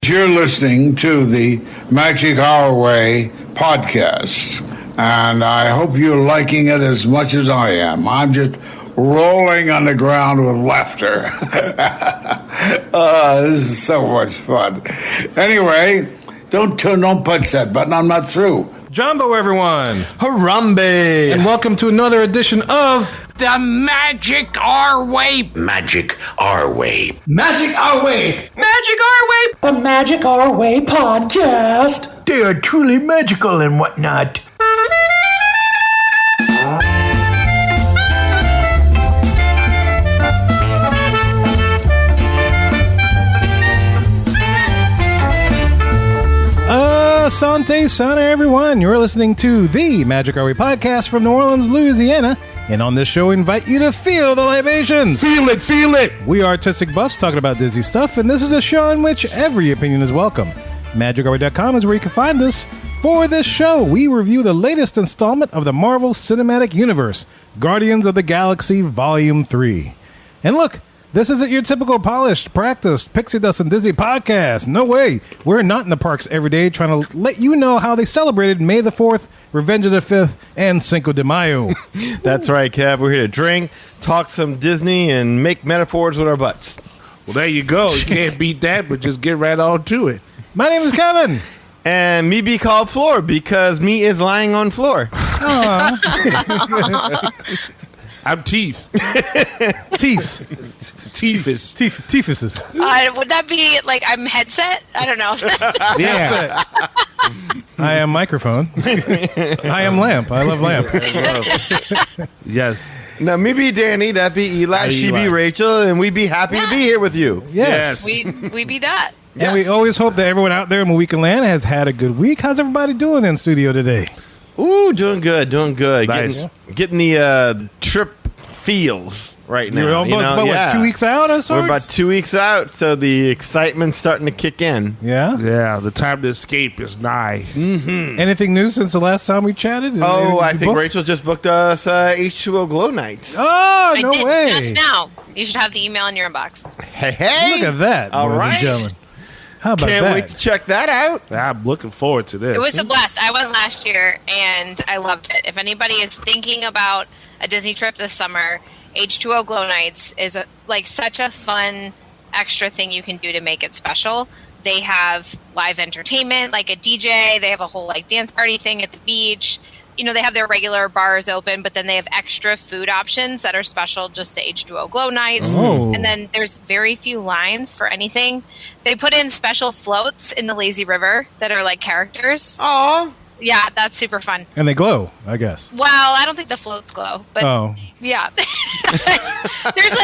You're listening to the Magic Our Way podcast, and I hope you're liking it as much as I am. I'm just rolling on the ground with laughter. This is so much fun. Anyway, don't punch that button. I'm not through. Jumbo, everyone. Harambe. And welcome to another edition of The Magic Our Way. Magic Our Way. Magic Our Way. Magic Our Way. The Magic Our Way podcast. They are truly magical and whatnot. Asante Sana, everyone. You're listening to the Magic Our Way podcast from New Orleans, Louisiana. And on this show, we invite you to feel the libations. Feel it, feel it. We are artistic buffs talking about Disney stuff, and this is a show in which every opinion is welcome. MagicOurWay.com is where you can find us. For this show, we review the latest installment of the Marvel Cinematic Universe, Guardians of the Galaxy Volume 3. And look, this isn't your typical polished, practiced, pixie dust and Disney podcast. No way. We're not in the parks every day trying to let you know how they celebrated May the 4th, Revenge of the 5th, and Cinco de Mayo. That's right, Kev. We're here to drink, talk some Disney, and make metaphors with our butts. Well, there you go. You can't beat that, but just get right on to it. My name is Kevin. And me be called Floor because me is lying on floor. I'm Teeth. Teefs. Teefus. Teefuses. Would that be like I'm headset? I don't know. Yeah. I am microphone. I am lamp. I love lamp. Yes. Now, me be Danny, that be Eli, she be Rachel, and we be happy to be here with you. Yes. we be that. And we always hope that everyone out there in Mohican Land has had a good week. How's everybody doing in studio today? Ooh, doing good. Nice. Getting the trip feels right now. You're almost about 2 weeks out or so? We're about 2 weeks out, so the excitement's starting to kick in. Yeah? Yeah, the time to escape is nigh. Mm-hmm. Anything new since the last time we chatted? I think Rachel just booked us H2O Glow Nights. Oh, no I did way. just now. You should have the email in your inbox. Hey. Look at that, All boys right. and gentlemen. How about Can't that? wait to check that out. I'm looking forward to this. It was a blast. I went last year and I loved it. If anybody is thinking about a Disney trip this summer, H2O Glow Nights is such a fun extra thing you can do to make it special. They have live entertainment, like a DJ. They have a whole dance party thing at the beach. You know, they have their regular bars open, but then they have extra food options that are special just to H2O Glow Nights. Oh. And then there's very few lines for anything. They put in special floats in the lazy river that are like characters. Aw. Yeah, that's super fun. And they glow, I guess. Well, I don't think the floats glow, but yeah. There's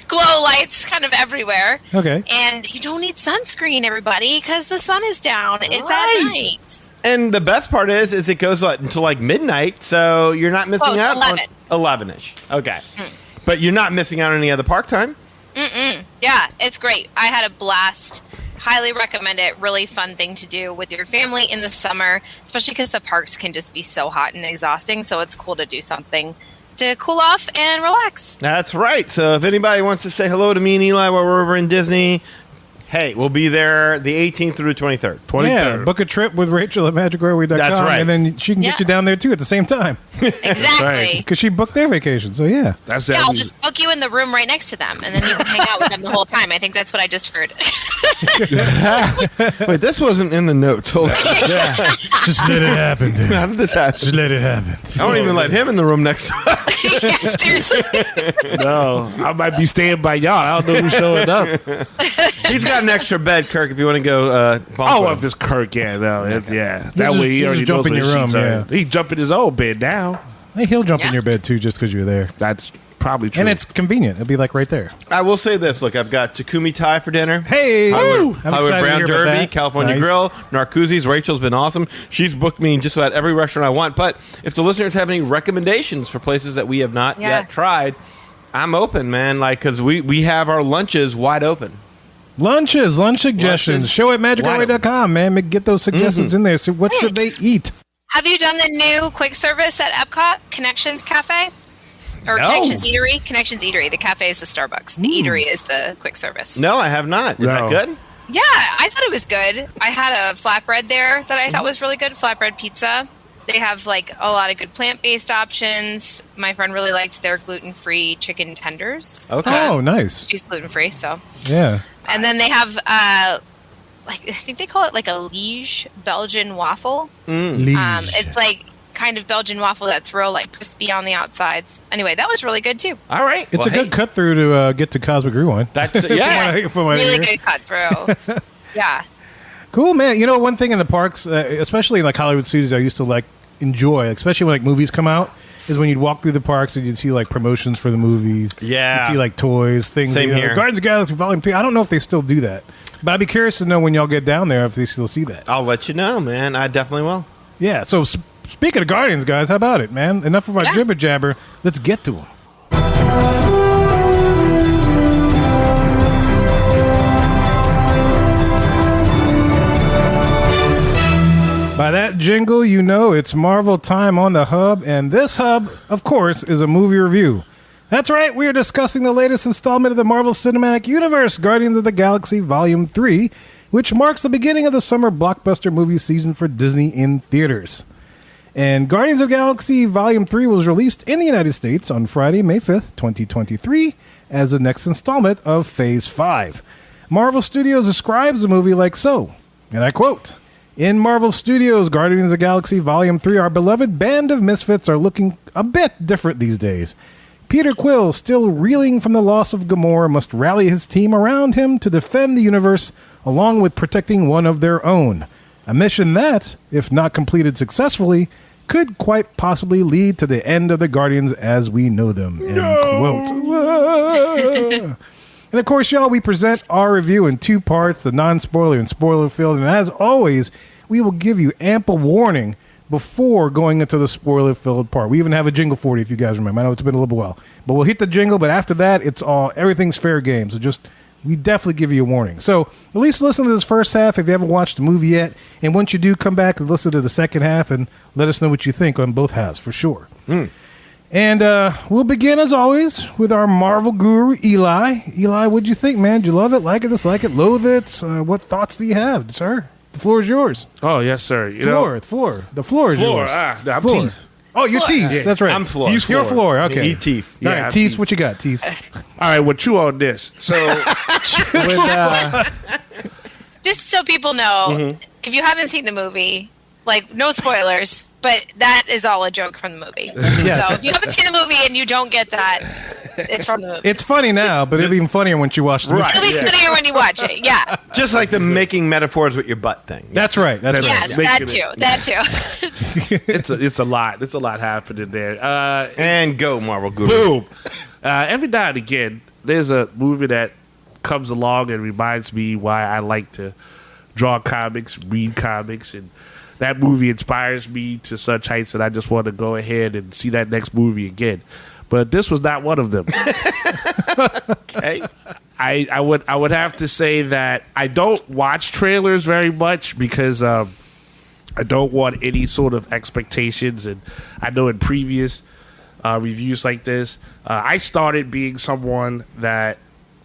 glow lights kind of everywhere. Okay. And you don't need sunscreen, everybody, because the sun is down. It's Right. at night. And the best part is it goes until midnight, so you're not missing Close, out 11. on 11-ish. Okay. But you're not missing out on any other park time? Yeah, it's great. I had a blast. Highly recommend it. Really fun thing to do with your family in the summer, especially because the parks can just be so hot and exhausting. So it's cool to do something to cool off and relax. That's right. So if anybody wants to say hello to me and Eli while we're over in Disney, hey, we'll be there the 18th through 23rd. Yeah, book a trip with Rachel at MagicOurWay.com. That's right. And then she can get you down there, too, at the same time. Exactly. Because she booked their vacation, so yeah. That's Yeah, I'll just book you in the room right next to them, and then you can hang out with them the whole time. I think that's what I just heard. Wait, this wasn't in the notes. Hold on. Just let it happen, dude. How did this happen? Just let it happen. I don't even let him in the room next to us. Yeah, seriously. No, I might be staying by y'all. I don't know who's showing up. He's got an extra bed, Kirk, if you want to go bump Oh, with if it's Kirk, yeah. No, yeah. That just- way he you already just jump knows in where your sheets room, are. He jump in his own bed now. Hey, he'll jump in Yeah. your bed, too, just because you're there. That's probably true. And it's convenient. It'll be right there. I will say this. Look, I've got Takumi Thai for dinner. Hey! Hollywood, I'm Hollywood excited to Brown hear about Derby, that. California Nice. Grill, Narcoossee's. Rachel's been awesome. She's booked me in just about every restaurant I want. But if the listeners have any recommendations for places that we have not yet Yes. tried, I'm open, man. Because we have our lunches wide open. Lunch suggestions. Lunches. Show at MagicOurWay.com, man. Get those suggestions in there. So what should they eat? Have you done the new quick service at Epcot, Connections Cafe? Or No. Connections Eatery? Connections Eatery. The cafe is the Starbucks. The eatery is the quick service. No, I have not. Is that No. good? Yeah, I thought it was good. I had a flatbread there that I thought was really good. Flatbread pizza. They have like a lot of good plant-based options. My friend really liked their gluten-free chicken tenders. Okay. Oh, nice. She's gluten-free, so. Yeah. And then they have like I think they call it like a Liege Belgian waffle. Liege. It's like kind of Belgian waffle that's real like crispy on the outsides. Anyway, that was really good too. All right. It's a good cut through to get to Cosmic Rewind. That's yeah. From what I Really hear. good cut through. Yeah. Cool, man. You know, one thing in the parks, especially in like Hollywood studios, I used to like enjoy, especially when like movies come out, is when you'd walk through the parks and you'd see like promotions for the movies. Yeah. You'd see like toys, things. Same you know, here. Guardians of the Galaxy Volume 3. I don't know if they still do that, but I'd be curious to know when y'all get down there if they still see that. I'll let you know, man. I definitely will. Yeah. So speaking of Guardians, guys, how about it, man? Enough of our Yeah. jibber jabber. Let's get to them. By that jingle, you know it's Marvel time on the Hub, and this Hub, of course, is a movie review. That's right, we are discussing the latest installment of the Marvel Cinematic Universe, Guardians of the Galaxy Volume 3, which marks the beginning of the summer blockbuster movie season for Disney in theaters. And Guardians of the Galaxy Volume 3 was released in the United States on Friday, May 5th, 2023, as the next installment of Phase 5. Marvel Studios describes the movie like so, and I quote, "In Marvel Studios' Guardians of the Galaxy Volume 3, our beloved band of misfits are looking a bit different these days. Peter Quill, still reeling from the loss of Gamora, must rally his team around him to defend the universe, along with protecting one of their own. A mission that, if not completed successfully, could quite possibly lead to the end of the Guardians as we know them." End quote. And of course, y'all, we present our review in two parts, the non-spoiler and spoiler-filled. And as always, we will give you ample warning before going into the spoiler-filled part. We even have a jingle for it, if you guys remember. I know it's been a little while. But we'll hit the jingle, but after that, everything's fair game. So we definitely give you a warning. So at least listen to this first half if you haven't watched the movie yet. And once you do, come back and listen to the second half and let us know what you think on both halves, for sure. And we'll begin, as always, with our Marvel guru, Eli. Eli, what'd you think, man? Did you love it, like it, dislike it, loathe it? What thoughts do you have, sir? The floor is yours. Oh, yes, sir. The floor is yours. I'm Floor. Teeth. Oh, you're Teeth. Yeah. That's right. I'm Floor. He's your floor. Okay. Eat teeth. All Yeah, right, I'm Teeth, Teeth. what you got, Teeth? All right, well, chew on this. So, when, Just so people know, if you haven't seen the movie, like no spoilers, but that is all a joke from the movie. Yes. So if you haven't seen the movie and you don't get that, it's from the movie. It's funny now, but it'll be even funnier once you watch the movie. Right. It'll be funnier when you watch it. Yeah. Just like the making metaphors with your butt thing. That's right. That's right. Yes, Making that too. it's a lot. It's a lot happening there. And go, Marvel Guru. Boom. Every now and again, there's a movie that comes along and reminds me why I like to draw comics, read comics, and that movie inspires me to such heights that I just want to go ahead and see that next movie again. But this was not one of them. Okay. I would have to say that I don't watch trailers very much because I don't want any sort of expectations. And I know in previous reviews like this, I started being someone that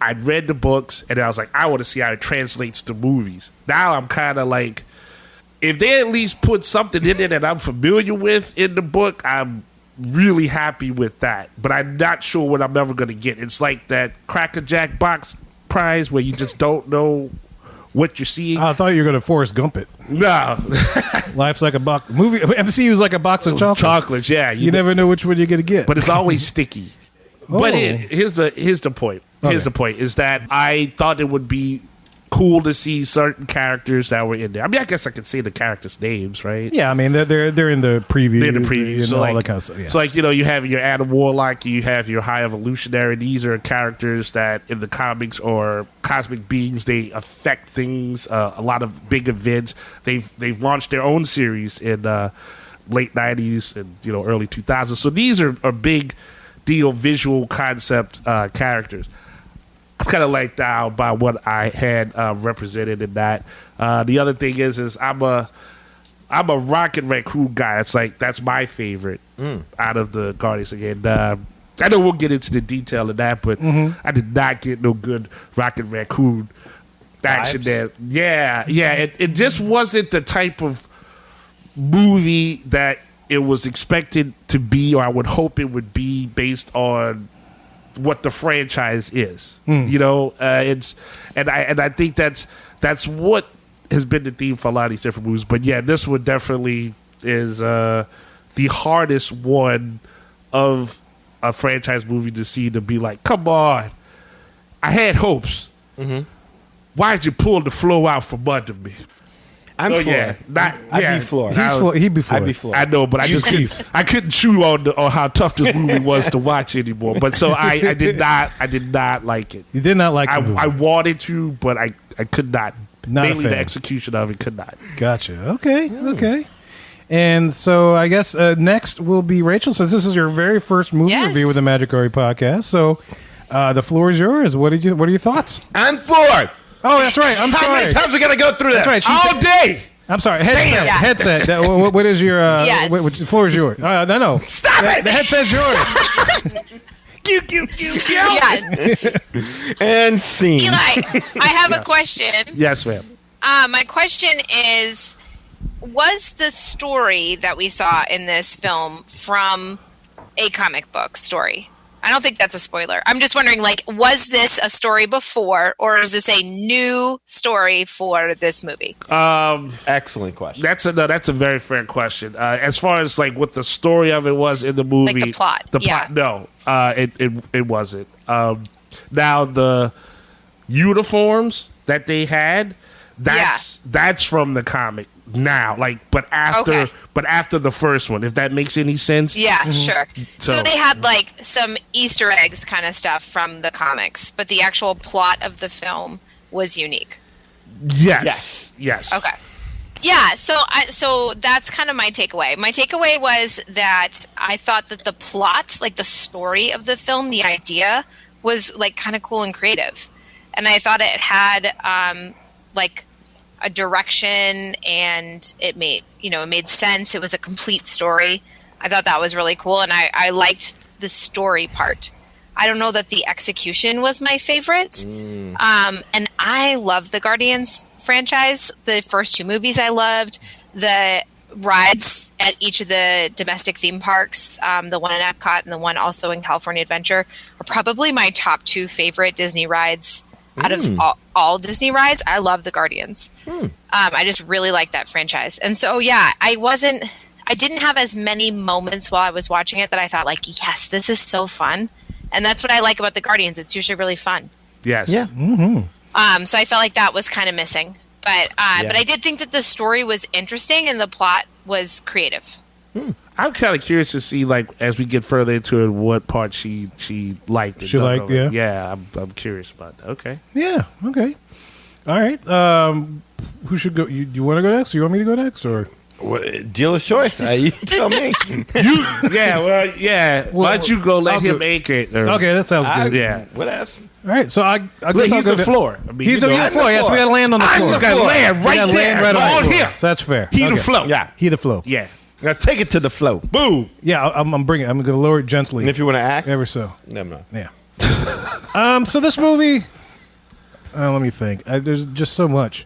I'd read the books and I was like, I want to see how it translates to movies. Now I'm kind of like, if they at least put something in there that I'm familiar with in the book, I'm really happy with that. But I'm not sure what I'm ever going to get. It's like that Cracker Jack box prize where you just don't know what you're seeing. I thought you were going to Forrest Gump it. No. Life's like a box. Movie MCU is like a box of chocolates. Chocolates, yeah. You never know which one you're going to get. But it's always sticky. But Oh. here's the point. Here's the point is that I thought it would be cool to see certain characters that were in there. I mean, I guess I could say the characters' names, right? Yeah, I mean they're in the preview. They're in the preview, and so all like, that kind of stuff. Yeah. So like, you know, you have your Adam Warlock, you have your High Evolutionary. These are characters that in the comics or cosmic beings, they affect things. A lot of big events. They've launched their own series in late '90s and early 2000s. So these are big deal visual concept characters. I was kind of let down by what I had represented in that. The other thing is I'm a Rocket Raccoon guy. That's my favorite out of the Guardians again. I know we'll get into the detail of that, but I did not get no good Rocket Raccoon action vibes. there. Yeah. It just wasn't the type of movie that it was expected to be, or I would hope it would be based on what the franchise is. You know, I think that's what has been the theme for a lot of these different movies. But yeah, this one definitely is the hardest one of a franchise movie to see, to be like, come on, I had hopes. Why'd you pull the flow out from under me? I'm So, floored. I'd be floored. He'd be I'd be floored. floored. I know, but I couldn't chew on how tough this movie was to watch anymore. But so I did not like it. You did not like the movie. I wanted to, but I could not. Not a Mainly the fan. execution of it could not. Gotcha. Okay. And so I guess next will be Rachel, since this is your very first movie Yes. review with the Magic Ari podcast. So the floor is yours. What are your thoughts? I'm floored. Oh, that's right. I'm How many sorry. times we gotta go through That's this? right. She All day. I'm sorry. Headset. Yeah. Headset. What is your? Yes. The floor is yours. No. Stop it! The headset's yours. Yes. And scene. Eli, I have a question. Yes, ma'am. My question is, was the story that we saw in this film from a comic book story? I don't think that's a spoiler. I'm just wondering, like, was this a story before, or is this a new story for this movie? Excellent question. That's a very fair question. As far as like what the story of it was in the movie, Like the plot, yeah. no, it wasn't. Now the uniforms that they had, that's from the comic now. Like, but after the first one, if that makes any sense. Yeah, sure. So So- they had like some Easter eggs kind of stuff from the comics, but the actual plot of the film was unique. Yes. Okay. Yeah, so that's kind of my takeaway. My takeaway was that I thought that the plot, like the story of the film, the idea was like kind of cool and creative. And I thought it had like a direction, and it made sense. It was a complete story. I thought that was really cool, and I liked the story part. I don't know that the execution was my favorite. And I love the Guardians franchise. The first two movies I loved. The rides at each of the domestic theme parks, the one in Epcot and the one also in California Adventure, are probably my top two favorite Disney rides out of all Disney rides. I love the Guardians. I just really like that franchise. And so, yeah, I didn't have as many moments while I was watching it that I thought like, yes, this is so fun. And that's what I like about the Guardians. It's usually really fun. Yes. Yeah. So I felt like that was kind of missing. But I did think that the story was interesting and the plot was creative. I'm kind of curious to see, like, as we get further into it, what part she liked. and She dug liked, over. yeah. Yeah, I'm curious about that. Okay. Yeah. Okay. All right. Who should go? You want to go next? Or you want me to go next? Or Dealer's choice. You tell me. Yeah, well, yeah. Why don't you go let I'll him do- make it? okay, that sounds good. Yeah. What else? All right. So I guess He's I'll go the to- floor. I mean, He's you on know, the floor. Yes, we got to land on the I'm floor. the got floor. land We right gotta there. land right on All the floor. here. So that's fair. He Okay. the flow. Yeah. He the flow. Yeah. Now take it to the flow. Boom. Yeah. I'm bringing. I'm going to lower it gently. And if you want to act, Ever so. no, no. Yeah. So this movie, let me think. There's just so much.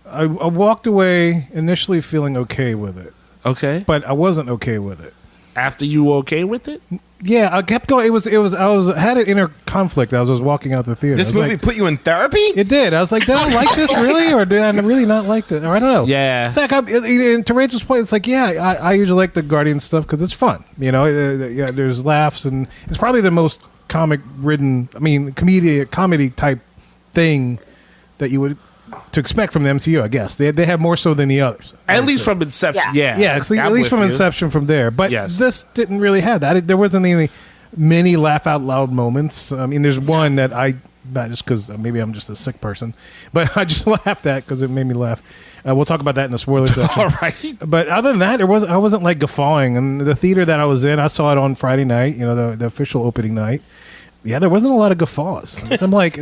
I walked away initially feeling okay with it, Okay. but I wasn't okay with it. After you okay with it? Yeah, I kept going. I had an inner conflict as I was walking out the theater. This I was movie like, put you in therapy? it did. I was like, did I like this really, or did I really not like this? Or I don't know. Yeah. It's like, and to Rachel's point, it's like, yeah, I usually like the Guardian stuff because it's fun. You know, yeah, there's laughs, and it's probably the most comedy type thing that you would to expect from the MCU. I guess they have more so than the others. At least from Inception. Yeah. Yeah. Yeah, at least with from you. Inception from there. But Yes. this didn't really have that. There wasn't any many laugh out loud moments. I mean, there's one that not just because maybe I'm just a sick person, but I just laughed at because it made me laugh. We'll talk about that in the spoiler section. All right. But other than that, I wasn't like guffawing. And the theater that I was in, I saw it on Friday night, you know, the official opening night. Yeah, there wasn't a lot of guffaws. So I'm like,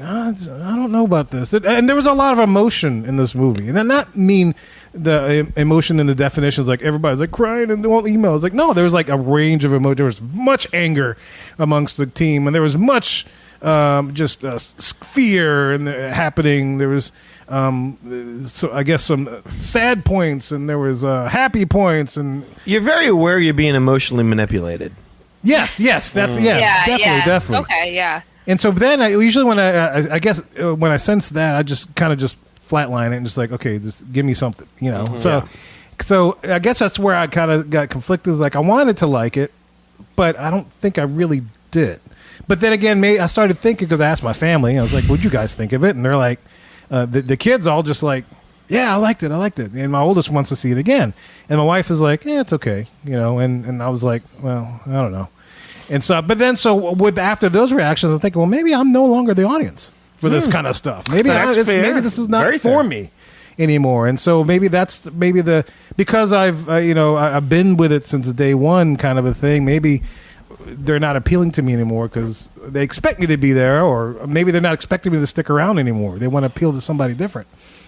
I don't know about this. And there was a lot of emotion in this movie. And not mean the emotion in the definitions, like everybody's like crying and all emails. Like, no, there was like a range of emotion. There was much anger amongst the team, and there was much just fear and happening. There was, so I guess some sad points, and there was happy points, and You're very aware you're being emotionally manipulated. yes, that's definitely. Okay, yeah. And so then usually when I guess when I sense that, I just kind of just flatline it and just like, okay, just give me something, you know. So I guess that's where I kind of got conflicted. Like I wanted to like it, but I don't think I really did. But then again, I started thinking because I asked my family. I was like, "What'd you guys think of it?" And they're like, the kids all just like, "Yeah, I liked it. And my oldest wants to see it again, and my wife is like, "Yeah, it's okay," you know. And I was like, "Well, I don't know." And so, but then after those reactions, I'm thinking, well, maybe I'm no longer the audience for this kind of stuff. Maybe maybe this is not Very for fair. me anymore. And so maybe that's because I've I've been with it since day one, kind of a thing. Maybe they're not appealing to me anymore because they expect me to be there, or maybe they're not expecting me to stick around anymore. They want to appeal to somebody different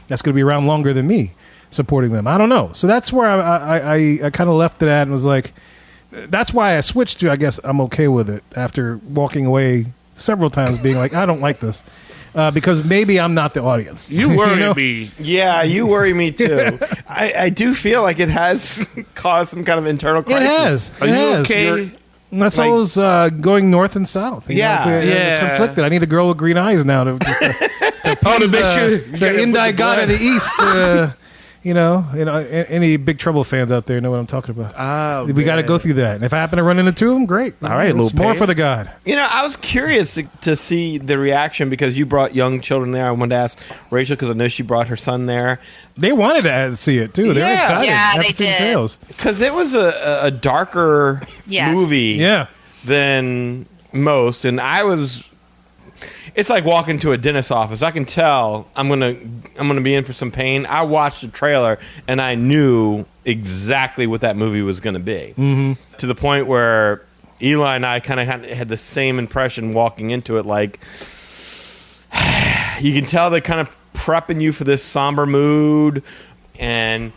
that's going to be around longer than me, supporting them. I don't know. So that's where I kind of left it at and was like, that's why I switched to, I guess I'm okay with it after walking away several times being like, I don't like this. Because maybe I'm not the audience. You worry know? me. Yeah, you worry me too. I do feel like it has caused some kind of internal It crisis. has. Are It you has. okay? That's Like- always going north and south. You know, Yeah. it's conflicted. I need a girl with green eyes now to please, the Indigada of the East. Any Big Trouble fans out there know what I'm talking about. We got to go through that. And if I happen to run into two of them, great. All right, it's little more Paige. for the God. You know, I was curious to see the reaction because you brought young children there. I wanted to ask Rachel because I know she brought her son there. They wanted to see it too. They were Yeah. excited. Yeah, after they seeing the did. trailers. Because it was a darker Yes. movie Yeah. than most. And it's like walking to a dentist's office. I can tell I'm gonna be in for some pain. I watched the trailer and I knew exactly what that movie was gonna be. Mm-hmm. To the point where Eli and I kind of had the same impression walking into it. Like you can tell they're kind of prepping you for this somber mood, and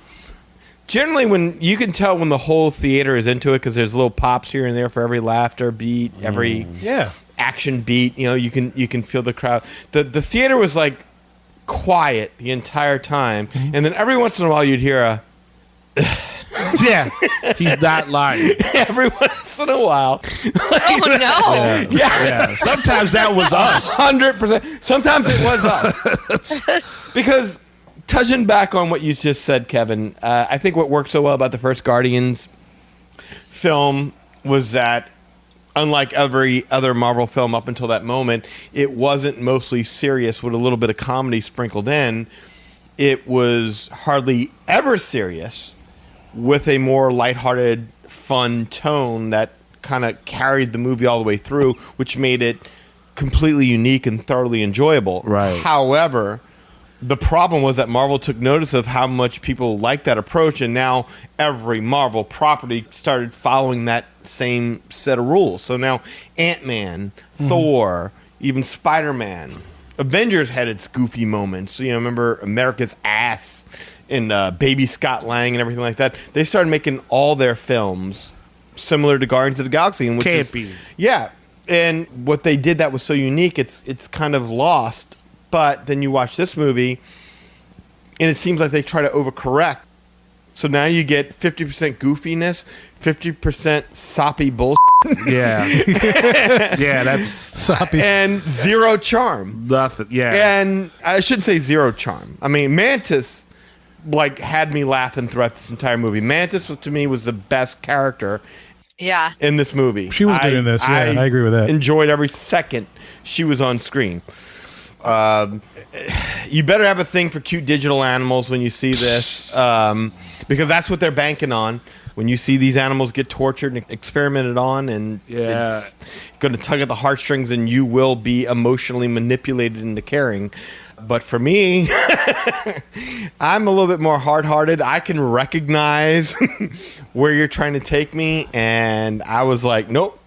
generally when you can tell when the whole theater is into it because there's little pops here and there for every laughter beat, every Yeah. action beat. You know, you can feel the crowd. The theater was like quiet the entire time, and then every once in a while you'd hear a Yeah, he's not lying. every once in a while. Oh no! Yeah, Sometimes that was us. 100%. Sometimes it was us. Because touching back on what you just said, Kevin, I think what worked so well about the first Guardians film was that, unlike every other Marvel film up until that moment, it wasn't mostly serious with a little bit of comedy sprinkled in. It was hardly ever serious with a more lighthearted, fun tone that kind of carried the movie all the way through, which made it completely unique and thoroughly enjoyable. Right. However, the problem was that Marvel took notice of how much people liked that approach, and now every Marvel property started following that same set of rules. So now Ant-Man, Thor, even Spider-Man, Avengers had its goofy moments. You know, remember America's Ass and Baby Scott Lang and everything like that. They started making all their films similar to Guardians of the Galaxy, and which Campy. yeah. And what they did that was so unique, it's kind of lost. But then you watch this movie, and it seems like they try to overcorrect. So now you get 50% goofiness, 50% soppy bullshit, Yeah, yeah, that's Soppy. and zero charm. nothing. Yeah, And I shouldn't say zero charm. I mean, Mantis, like, had me laughing throughout this entire movie. Mantis, to me, was the best character Yeah. in this movie. She was good in this. Yeah, I agree with that. Enjoyed every second she was on screen. You better have a thing for cute digital animals when you see this, because that's what they're banking on. When you see these animals get tortured and experimented on, and Yeah. it's going to tug at the heartstrings, and you will be emotionally manipulated into caring. But for me, I'm a little bit more hard-hearted. I can recognize where you're trying to take me, and I was like, nope.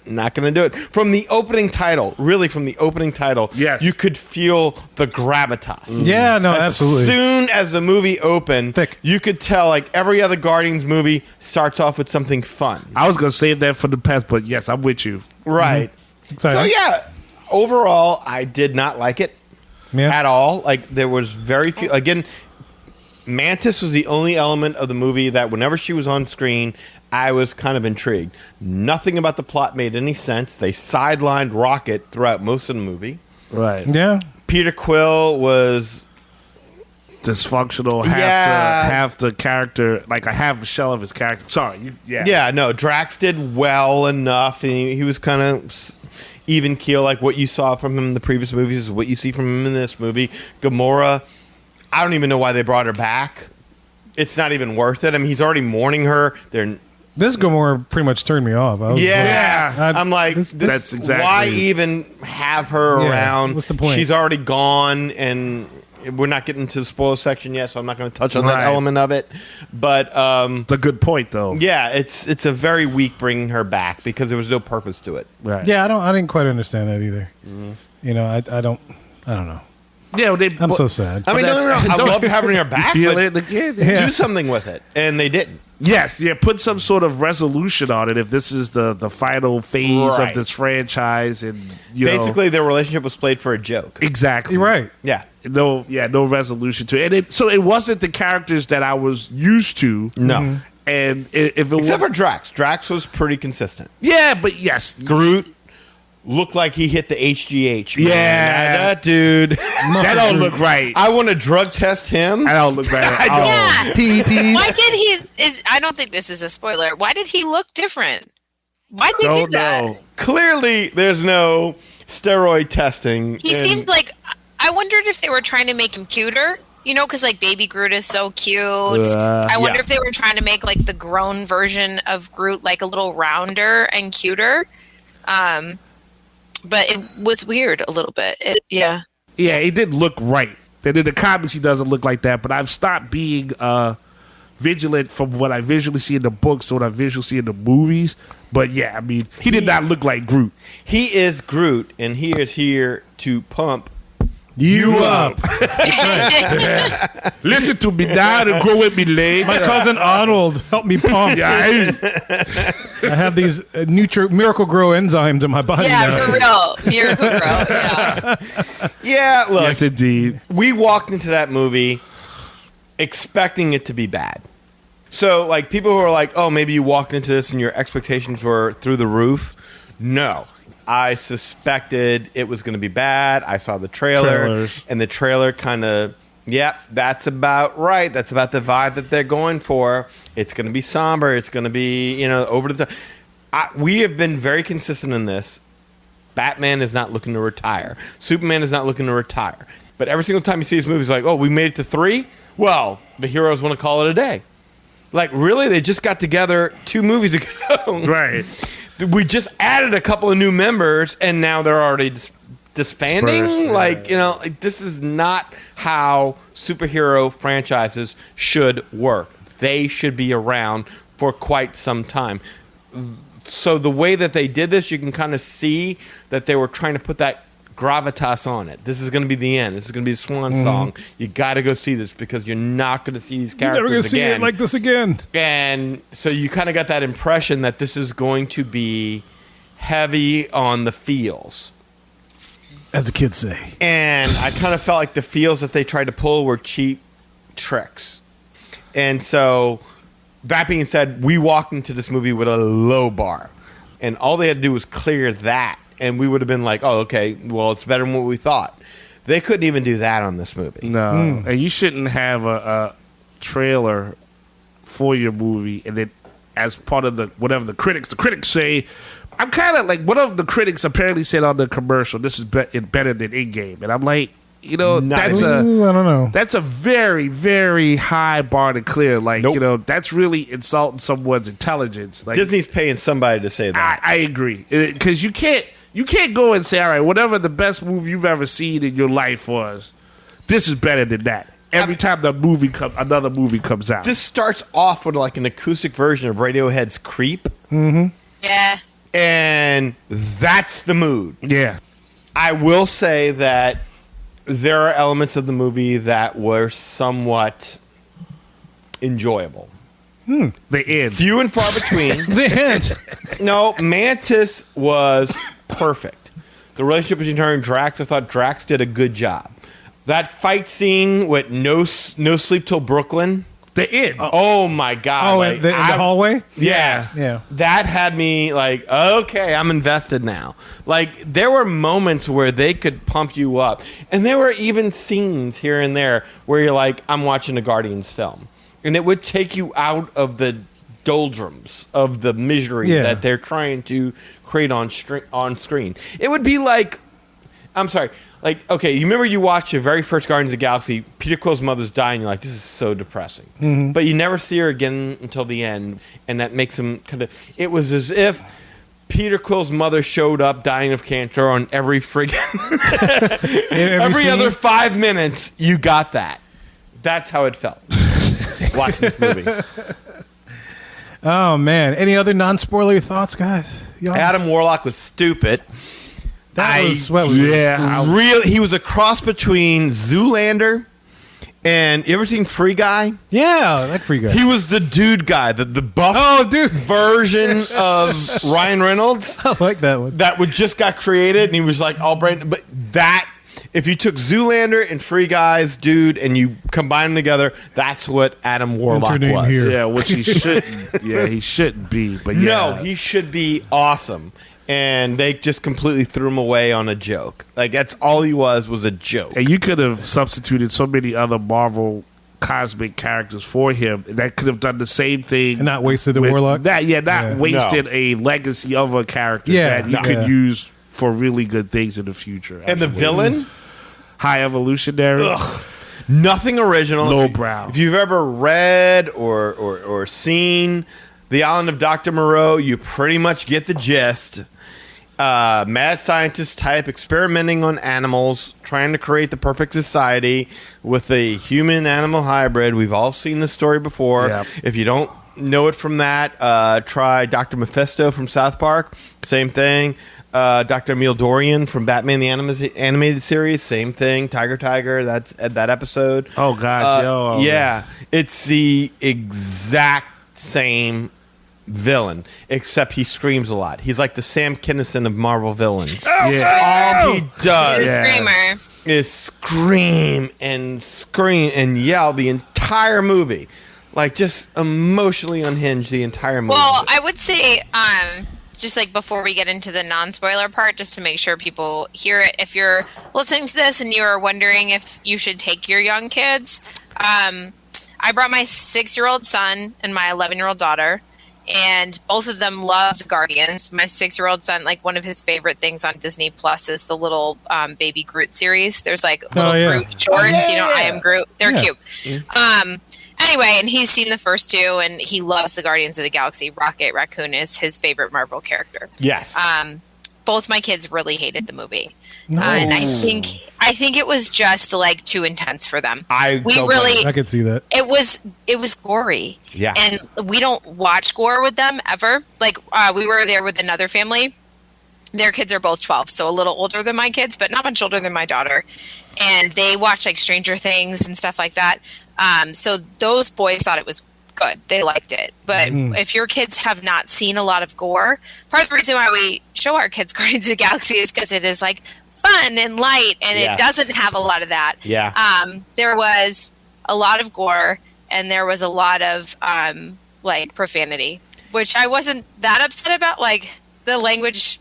Not going to do it. From the opening title, really from the opening title, Yes. you could feel the gravitas. Yeah, no, absolutely. As soon as the movie opened, Thick. you could tell, like, every other Guardians movie starts off with something fun. I was gonna save that for the past, but yes, I'm with you. Right. So, Exciting. yeah, Overall, I did not like it Yeah. at all. Like, there was very few. Again, Mantis was the only element of the movie that whenever she was on screen, I was kind of intrigued. Nothing about the plot made any sense. They sidelined Rocket throughout most of the movie. Right. Yeah. Peter Quill was Dysfunctional. Half the character, like I have a shell of his character. Sorry. yeah. No, Drax did well enough, and he was kind of even keel. Like what you saw from him in the previous movies is what you see from him in this movie. Gamora, I don't even know why they brought her back. It's not even worth it. I mean, he's already mourning her. This Gamora pretty much turned me off. I was I'm like, that's exactly. why even have her Yeah, around? what's the point? She's already gone, and we're not getting to the spoiler section yet, so I'm not going to touch on that Right. element of it. But It's a good point, though. yeah, it's a very weak bringing her back because there was no purpose to it. Right. Yeah, I didn't quite understand that either. You know, I don't know. Yeah. I'm so sad. I mean, no, I love having her back, Feel but it again. Yeah. do something with it, and they didn't. Yes, yeah, put some sort of resolution on it if this is the final phase Right. of this franchise, and you Basically, their relationship was played for a joke. know, exactly You're right. Yeah. no resolution to it. And so it wasn't the characters that I was used to. No. And if it Except was, for Drax. Drax was pretty consistent. yeah, but yes, Groot looked like he hit the HGH. Man. Yeah. That dude. that don't look right. I want to drug test him. I don't look right. I don't. Yeah. PPs. Why did he? I don't think this is a spoiler. Why did he look different? Why did he do Don't that? know. Clearly, there's no steroid testing. He and- seemed like. I wondered if they were trying to make him cuter. You know, because like Baby Groot is so cute. I wonder yeah. if they were trying to make like the grown version of Groot like a little rounder and cuter. But it was weird a little bit. Yeah. Yeah, it didn't look right. And in the comics, he doesn't look like that. But I've stopped being vigilant from what I visually see in the books to what I visually see in the movies. But yeah, I mean, he did not look like Groot. He is Groot, and he is here to pump You up. Listen to me now and grow with me, late. My cousin Arnold helped me pump. Yeah, I have these Miracle Grow enzymes in my body now. Yeah, for real. Miracle Grow. Yeah. Yeah, look, yes, indeed. we walked into that movie expecting it to be bad. So, like, people who are like, oh, maybe you walked into this and your expectations were through the roof. No. I suspected it was going to be bad. I saw the Trailers. and the trailer kind of, yep, that's about right. That's about the vibe that they're going for. It's going to be somber. It's going to be, over the top. We have been very consistent in this. Batman is not looking to retire. Superman is not looking to retire. But every single time you see these movies, like, oh, we made it to 3? Well, the heroes want to call it a day. Like, really? They just got together 2 movies ago. Right. We just added a couple of new members, and now they're already disbanding. Dispersed, yeah. Like, this is not how superhero franchises should work. They should be around for quite some time. So the way that they did this, you can kind of see that they were trying to put that gravitas on it. This is going to be the end. This is going to be the swan song. You got to go see this because you're not going to see these You're never characters gonna see again. it like this again. And so you kind of got that impression that this is going to be heavy on the feels. As the kids say. And I kind of felt like the feels that they tried to pull were cheap tricks. And so, that being said, we walked into this movie with a low bar. And all they had to do was clear that. And we would have been like, oh, okay, well, it's better than what we thought. They couldn't even do that on this movie. No. And you shouldn't have a trailer for your movie and then as part of the whatever the critics say. I'm kind of like, one of the critics apparently said on the commercial, this is better than In-Game. And I'm like, that's I don't know. That's a very, very high bar to clear. Like, Nope. that's really insulting someone's intelligence. Like, Disney's paying somebody to say that. I agree. Because you can't go and say, all right, whatever the best movie you've ever seen in your life was, this is better than that. Every time another movie comes out. This starts off with like an acoustic version of Radiohead's Creep. Yeah. And that's the mood. Yeah. I will say that there are elements of the movie that were somewhat enjoyable. The end. Few and far between. The hint. No, Mantis was perfect. The relationship between her and Drax, I thought Drax did a good job. That fight scene with No Sleep Till Brooklyn. The Inn. Oh my God! Oh, like, in the hallway? Yeah, Yeah. That had me like, okay, I'm invested now. Like there were moments where they could pump you up, and there were even scenes here and there where you're like, I'm watching a Guardians film, and it would take you out of the doldrums of the misery Yeah. that they're trying to create on screen. It would be like, I'm sorry. Like, okay, you remember you watched your very first Guardians of the Galaxy, Peter Quill's mother's dying, you're like, this is so depressing. Mm-hmm. But you never see her again until the end, and that makes him kind of... It was as if Peter Quill's mother showed up dying of cancer on every friggin'... every scene? other 5 minutes, you got that. That's how it felt watching this movie. Oh, man. Any other non-spoilery thoughts, guys? Y'all? Adam Warlock was stupid. That was what was He was a cross between Zoolander and you ever seen Free Guy? Yeah, that Free Guy. He was the dude guy, the buff version of Ryan Reynolds I like that one. that would just got created, and he was like all brain. But that, if you took Zoolander and Free Guy's dude and you combine them together, that's what Adam Warlock Enter name was. here. Yeah, which he shouldn't. Yeah, he shouldn't be. But yeah. No, he should be awesome. And they just completely threw him away on a joke. Like, that's all he was a joke. And you could have substituted so many other Marvel cosmic characters for him that could have done the same thing. And not wasted the Warlock? Not wasted a legacy of a character that you could use for really good things in the future. And the villain? High Evolutionary. Ugh. Nothing original. Lowbrow. If you've ever read or seen The Island of Dr. Moreau, you pretty much get the gist. Mad scientist type experimenting on animals, trying to create the perfect society with a human-animal hybrid. We've all seen this story before. Yep. If you don't know it from that, try Dr. Mephisto from South Park. Same thing. Dr. Emil Dorian from Batman the Animated Series. Same thing. Tiger. That's that episode. Oh, gosh. Yeah. It's the exact same villain, except he screams a lot. He's like the Sam Kinison of Marvel villains. All he does He's a screamer. is scream and yell the entire movie. Like, just emotionally unhinged the entire movie. Well, I would say, just like before we get into the non-spoiler part, just to make sure people hear it, if you're listening to this and you're wondering if you should take your young kids, I brought my 6-year-old son and my 11-year-old daughter, and both of them loved Guardians. My 6-year-old son, like, one of his favorite things on Disney Plus is the little Baby Groot series. There's like little Groot shorts, I Am Groot. They're cute. Anyway, and he's seen the first two, and he loves the Guardians of the Galaxy. Rocket Raccoon is his favorite Marvel character. Yes. Both my kids really hated the movie. And I think it was just like too intense for them. I could see that. It was gory. Yeah. And we don't watch gore with them ever. Like we were there with another family. Their kids are both 12, so a little older than my kids, but not much older than my daughter. And they watch like Stranger Things and stuff like that. So those boys thought it was good. They liked it. But if your kids have not seen a lot of gore, part of the reason why we show our kids Guardians of the Galaxy is because it is like fun and light, and it doesn't have a lot of that. Yeah. There was a lot of gore, and there was a lot of like profanity, which I wasn't that upset about. Like the language,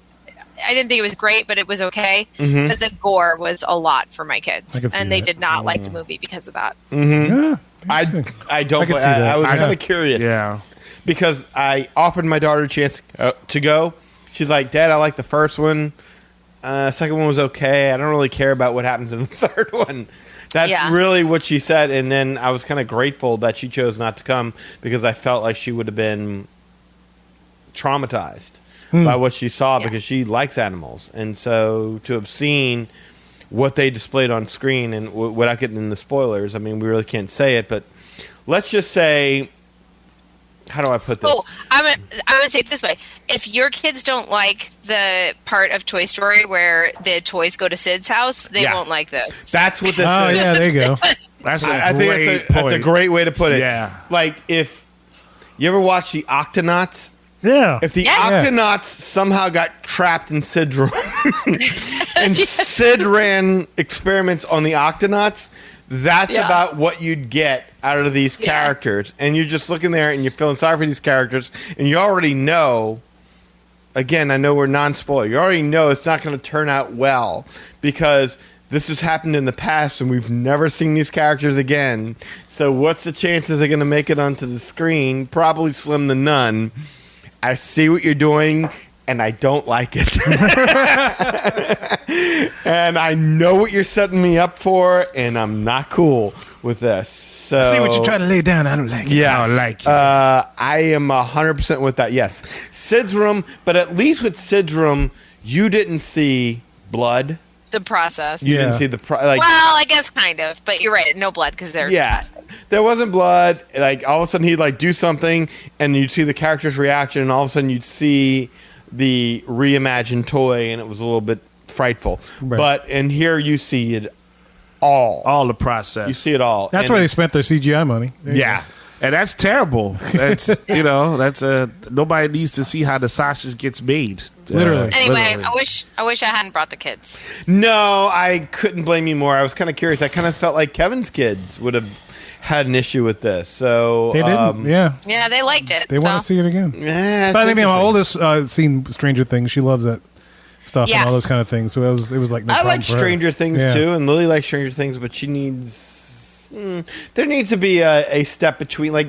I didn't think it was great, but it was okay. But the gore was a lot for my kids, and they did not like the movie because of that. Yeah, I don't. could see that. I was kind of curious. Yeah. Because I offered my daughter a chance to go. She's like, Dad, I like the first one. Second one was okay. I don't really care about what happens in the third one. That's really what she said. And then I was kind of grateful that she chose not to come because I felt like she would have been traumatized by what she saw because she likes animals. And so to have seen what they displayed on screen and without getting into spoilers, I mean, we really can't say it, but let's just say, how do I put this? Oh, I would say it this way. If your kids don't like the part of Toy Story where the toys go to Sid's house, they won't like this. That's what this is. Oh, yeah, there you go. That's I think that's a great way to put it. Yeah. Like, if you ever watch the Octonauts Yeah. If the Yeah. Octonauts somehow got trapped in Sidrum and Sid ran experiments on the Octonauts, that's Yeah. about what you'd get out of these Yeah. characters. And you're just looking there and you're feeling sorry for these characters, and you already know. Again, I know we're non-spoiler. You already know it's not going to turn out well because this has happened in the past and we've never seen these characters again. So what's the chances they're going to make it onto the screen? Probably slim to none. I see what you're doing and I don't like it. And I know what you're setting me up for and I'm not cool with this. So, See what you're trying to lay down. I don't like it. yeah, I don't like it. I am 100% with that. Yes, Sid's Room, but at least with Sid's Room, you didn't see blood. The process. You didn't Yeah. see the Well, I guess kind of, but you're right. No blood because they're yeah. There wasn't blood. Like all of a sudden he'd like do something, and you'd see the character's reaction, and all of a sudden you'd see the reimagined toy, and it was a little bit frightful. Right. But in here you see it all. All the process. You see it all. That's And where they it's- spent their CGI money. There you Yeah. And that's terrible. That's that's nobody needs to see how the sausage gets made. Literally. Anyway, literally. I wish I hadn't brought the kids. No, I couldn't blame you more. I was kind of curious. I kind of felt like Kevin's kids would have had an issue with this. So They didn't. Yeah. Yeah, they liked it. They want to see it again. Yeah, But I think my interesting. oldest seen Stranger Things. She loves that stuff Yeah. and all those kind of things. So it was like no I problem like for her. Stranger Things Yeah. too, and Lily likes Stranger Things, but she needs. There needs to be a step between. Like,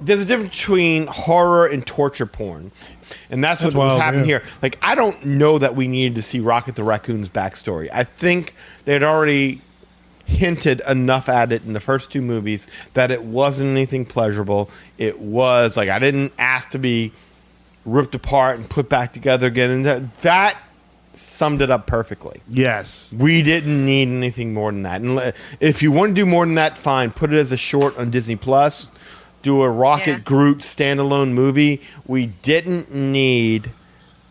there's a difference between horror and torture porn, and that's what was wild, happening yeah. here. Like, I don't know that we needed to see Rocket the Raccoon's backstory. I think they had already hinted enough at it in the first two movies that it wasn't anything pleasurable. It was like I didn't ask to be ripped apart and put back together again, and that summed it up perfectly. Yes. We didn't need anything more than that. And if you want to do more than that, fine. Put it as a short on Disney Plus. Do a Rocket Yeah. Groot standalone movie. We didn't need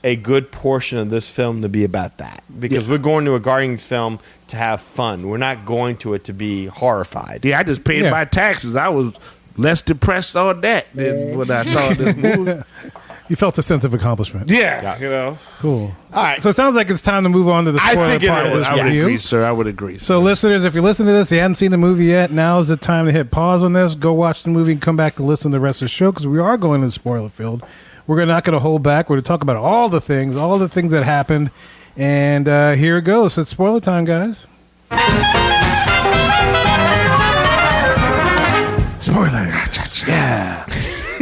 a good portion of this film to be about that because we're going to a Guardians film to have fun. We're not going to it to be horrified. Yeah, I just paid Yeah. my taxes. I was less depressed on that than when I saw this movie. You felt a sense of accomplishment. Yeah, you know. Cool. All right. So it sounds like it's time to move on to the I spoiler think it part of is. this I would review. agree, sir. I would agree. So, listeners, if you're listening to this, you hadn't seen the movie yet, now is the time to hit pause on this, go watch the movie, and come back and listen to the rest of the show because we are going to the spoiler field. We're not going to hold back. We're going to talk about all the things that happened. And here it goes. It's spoiler time, guys. Spoiler. Yeah.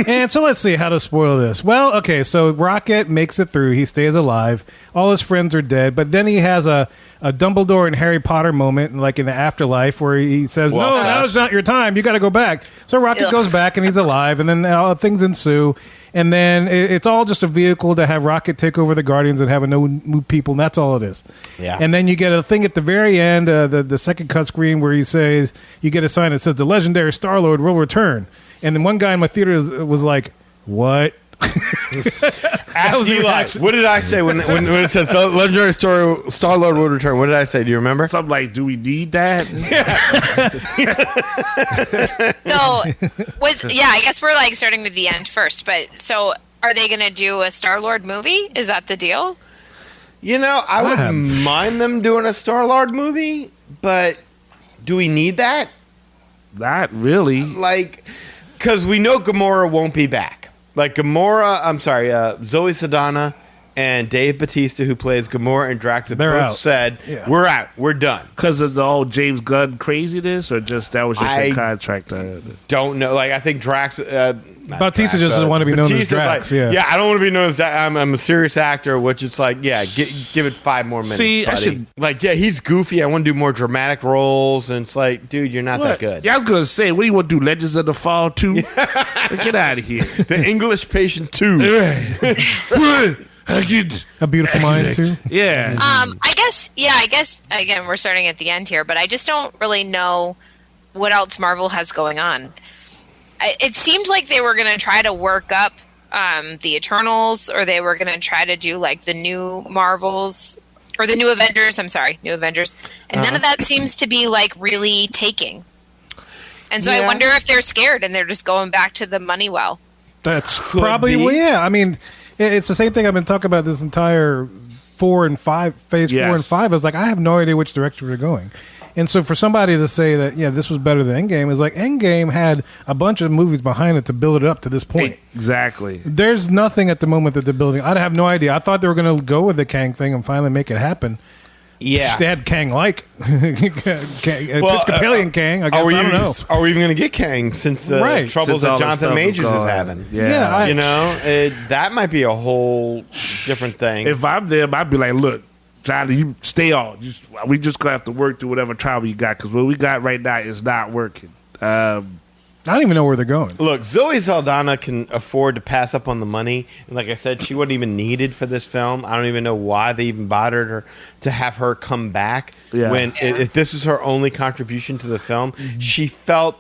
And so let's see how to spoil this. Well, okay, so Rocket makes it through. He stays alive. All his friends are dead, but then he has a Dumbledore and Harry Potter moment, like in the afterlife, where he says, "No, now's not your time. You got to go back." So Rocket Ugh. goes back, and he's alive, and then things ensue. And then it's all just a vehicle to have Rocket take over the Guardians and have a new people, and that's all it is. Yeah. And then you get a thing at the very end, the second cut screen, where he says, you get a sign that says, "The legendary Star-Lord will return." And then one guy in my theater was like, "What?" Ask Eli. What did I say when it says the legendary Star-Lord will return? What did I say? Do you remember? Something like, do we need that? So I guess we're like starting with the end first. But so are they going to do a Star-Lord movie? Is that the deal? You know, I wouldn't mind them doing a Star-Lord movie, but do we need that? Not really. Like, because we know Gamora won't be back. Like Zoe Saldana and Dave Bautista, who plays Gamora and Drax, have They're both out. said, Yeah. we're out. We're done. Because of the whole James Gunn craziness, or just that was just I a contract? Don't know. Like, I think Drax... not Bautista Drax, just doesn't want to be known as Bautista's Drax. like, I don't want to be known as that. I'm a serious actor, which is like, give it 5 more minutes. See, I buddy. should- Like, he's goofy. I want to do more dramatic roles, and it's like, dude, you're not that good. Yeah, I was going to say, what do you want to do, Legends of the Fall 2? Get out of here. The English Patient 2. A Beautiful Mind, too. Yeah. I guess again we're starting at the end here, but I just don't really know what else Marvel has going on. It seemed like they were going to try to work up the Eternals, or they were going to try to do like the new Marvels or the new Avengers. New Avengers, and none of that seems to be like really taking. And so I Yeah. wonder if they're scared and they're just going back to the money well. That's probably yeah. I mean, it's the same thing I've been talking about this entire phase 4 and 5. Is like I have no idea which direction we're going. And so for somebody to say that, yeah, this was better than Endgame is like Endgame had a bunch of movies behind it to build it up to this point. Exactly. There's nothing at the moment that they're building. I have no idea. I thought they were going to go with the Kang thing and finally make it happen. Yeah. They had Kang-like. Episcopalian Kang. I guess. I don't know. Are we even going to get Kang since the Right. troubles Since all that the Jonathan stuff Majors going is on. having? Yeah. You know, that might be a whole different thing. If I'm them, I'd be like, look, Johnny, you stay on. We just going to have to work through whatever trouble you got because what we got right now is not working. I don't even know where they're going. Look, Zoe Saldana can afford to pass up on the money. And like I said, she wasn't even needed for this film. I don't even know why they even bothered her to have her come back. Yeah. When if this is her only contribution to the film, she felt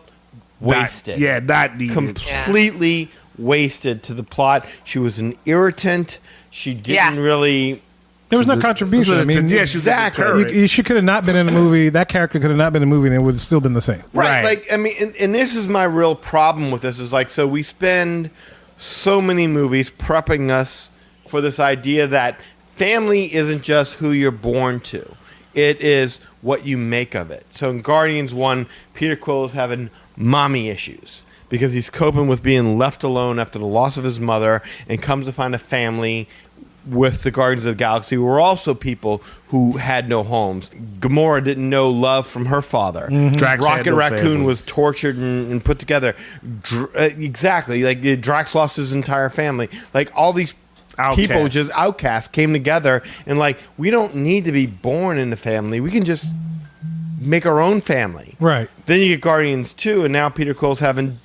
wasted. Not needed. Completely wasted to the plot. She was an irritant. She didn't really... There was no contribution. I mean, exactly. She could have not been in the movie. That character could have not been in the movie, and it would have still been the same. Right. Like, I mean, and this is my real problem with this is like, so we spend so many movies prepping us for this idea that family isn't just who you're born to. It is what you make of it. So in Guardians 1, Peter Quill is having mommy issues because he's coping with being left alone after the loss of his mother and comes to find a family with the Guardians of the Galaxy were also people who had no homes. Gamora didn't know love from her father. Drax had Rocket no Raccoon family. was tortured and put together. Exactly. Like Drax lost his entire family. Like all these people, just outcasts, came together and like, we don't need to be born in the family. We can just make our own family. Right. Then you get Guardians 2, and now Peter Quill's having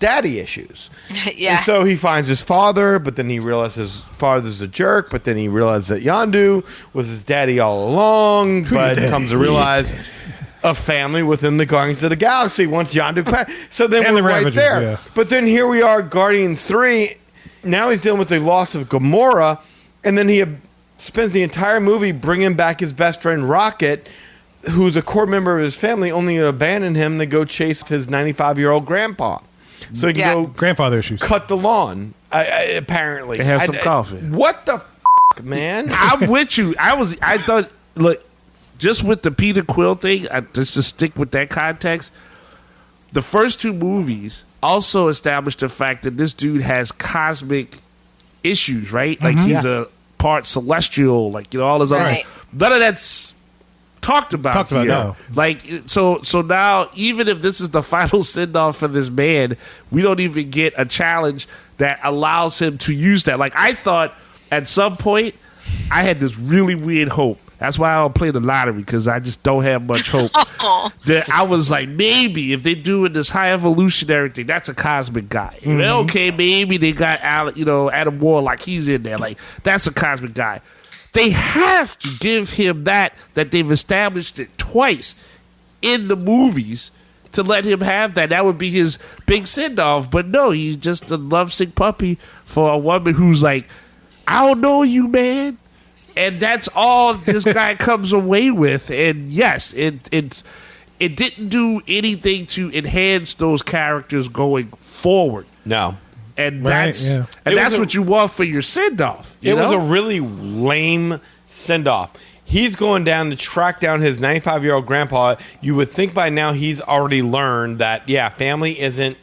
daddy issues. Yeah. And so he finds his father, but then he realizes his father's a jerk, but then he realizes that Yondu was his daddy all along, but comes to realize a family within the Guardians of the Galaxy once Yondu passed. So then And we're the right Ravagers, there. yeah. But then here we are, Guardians 3. Now he's dealing with the loss of Gamora, and then he spends the entire movie bringing back his best friend Rocket, who's a core member of his family, only to abandon him to go chase his 95-year-old grandpa. So he can go grandfather issues. cut the lawn, apparently. And have some coffee. What the man? I'm with you. I thought, look, just with the Peter Quill thing, just to stick with that context, the first two movies also established the fact that this dude has cosmic issues, right? Like he's a part celestial, like all this other Right. stuff. None of that's talked about here. no. Like so now, even if this is the final send off for this man, we don't even get a challenge that allows him to use that. Like I thought at some point, I had this really weird hope. That's why I don't play the lottery, because I just don't have much hope. That I was like, maybe if they're doing this high evolutionary thing, that's a cosmic guy. Okay, maybe they got Adam Warlock, he's in there. Like that's a cosmic guy. They have to give him that they've established it twice in the movies to let him have that. That would be his big send-off. But no, he's just a lovesick puppy for a woman who's like, I don't know you, man. And that's all this guy comes away with. And yes, it didn't do anything to enhance those characters going forward. No. And Right, that's yeah. and It that's was a- what you want for your send-off. It was a really lame send-off. He's going down to track down his 95-year-old grandpa. You would think by now he's already learned that, yeah, family isn't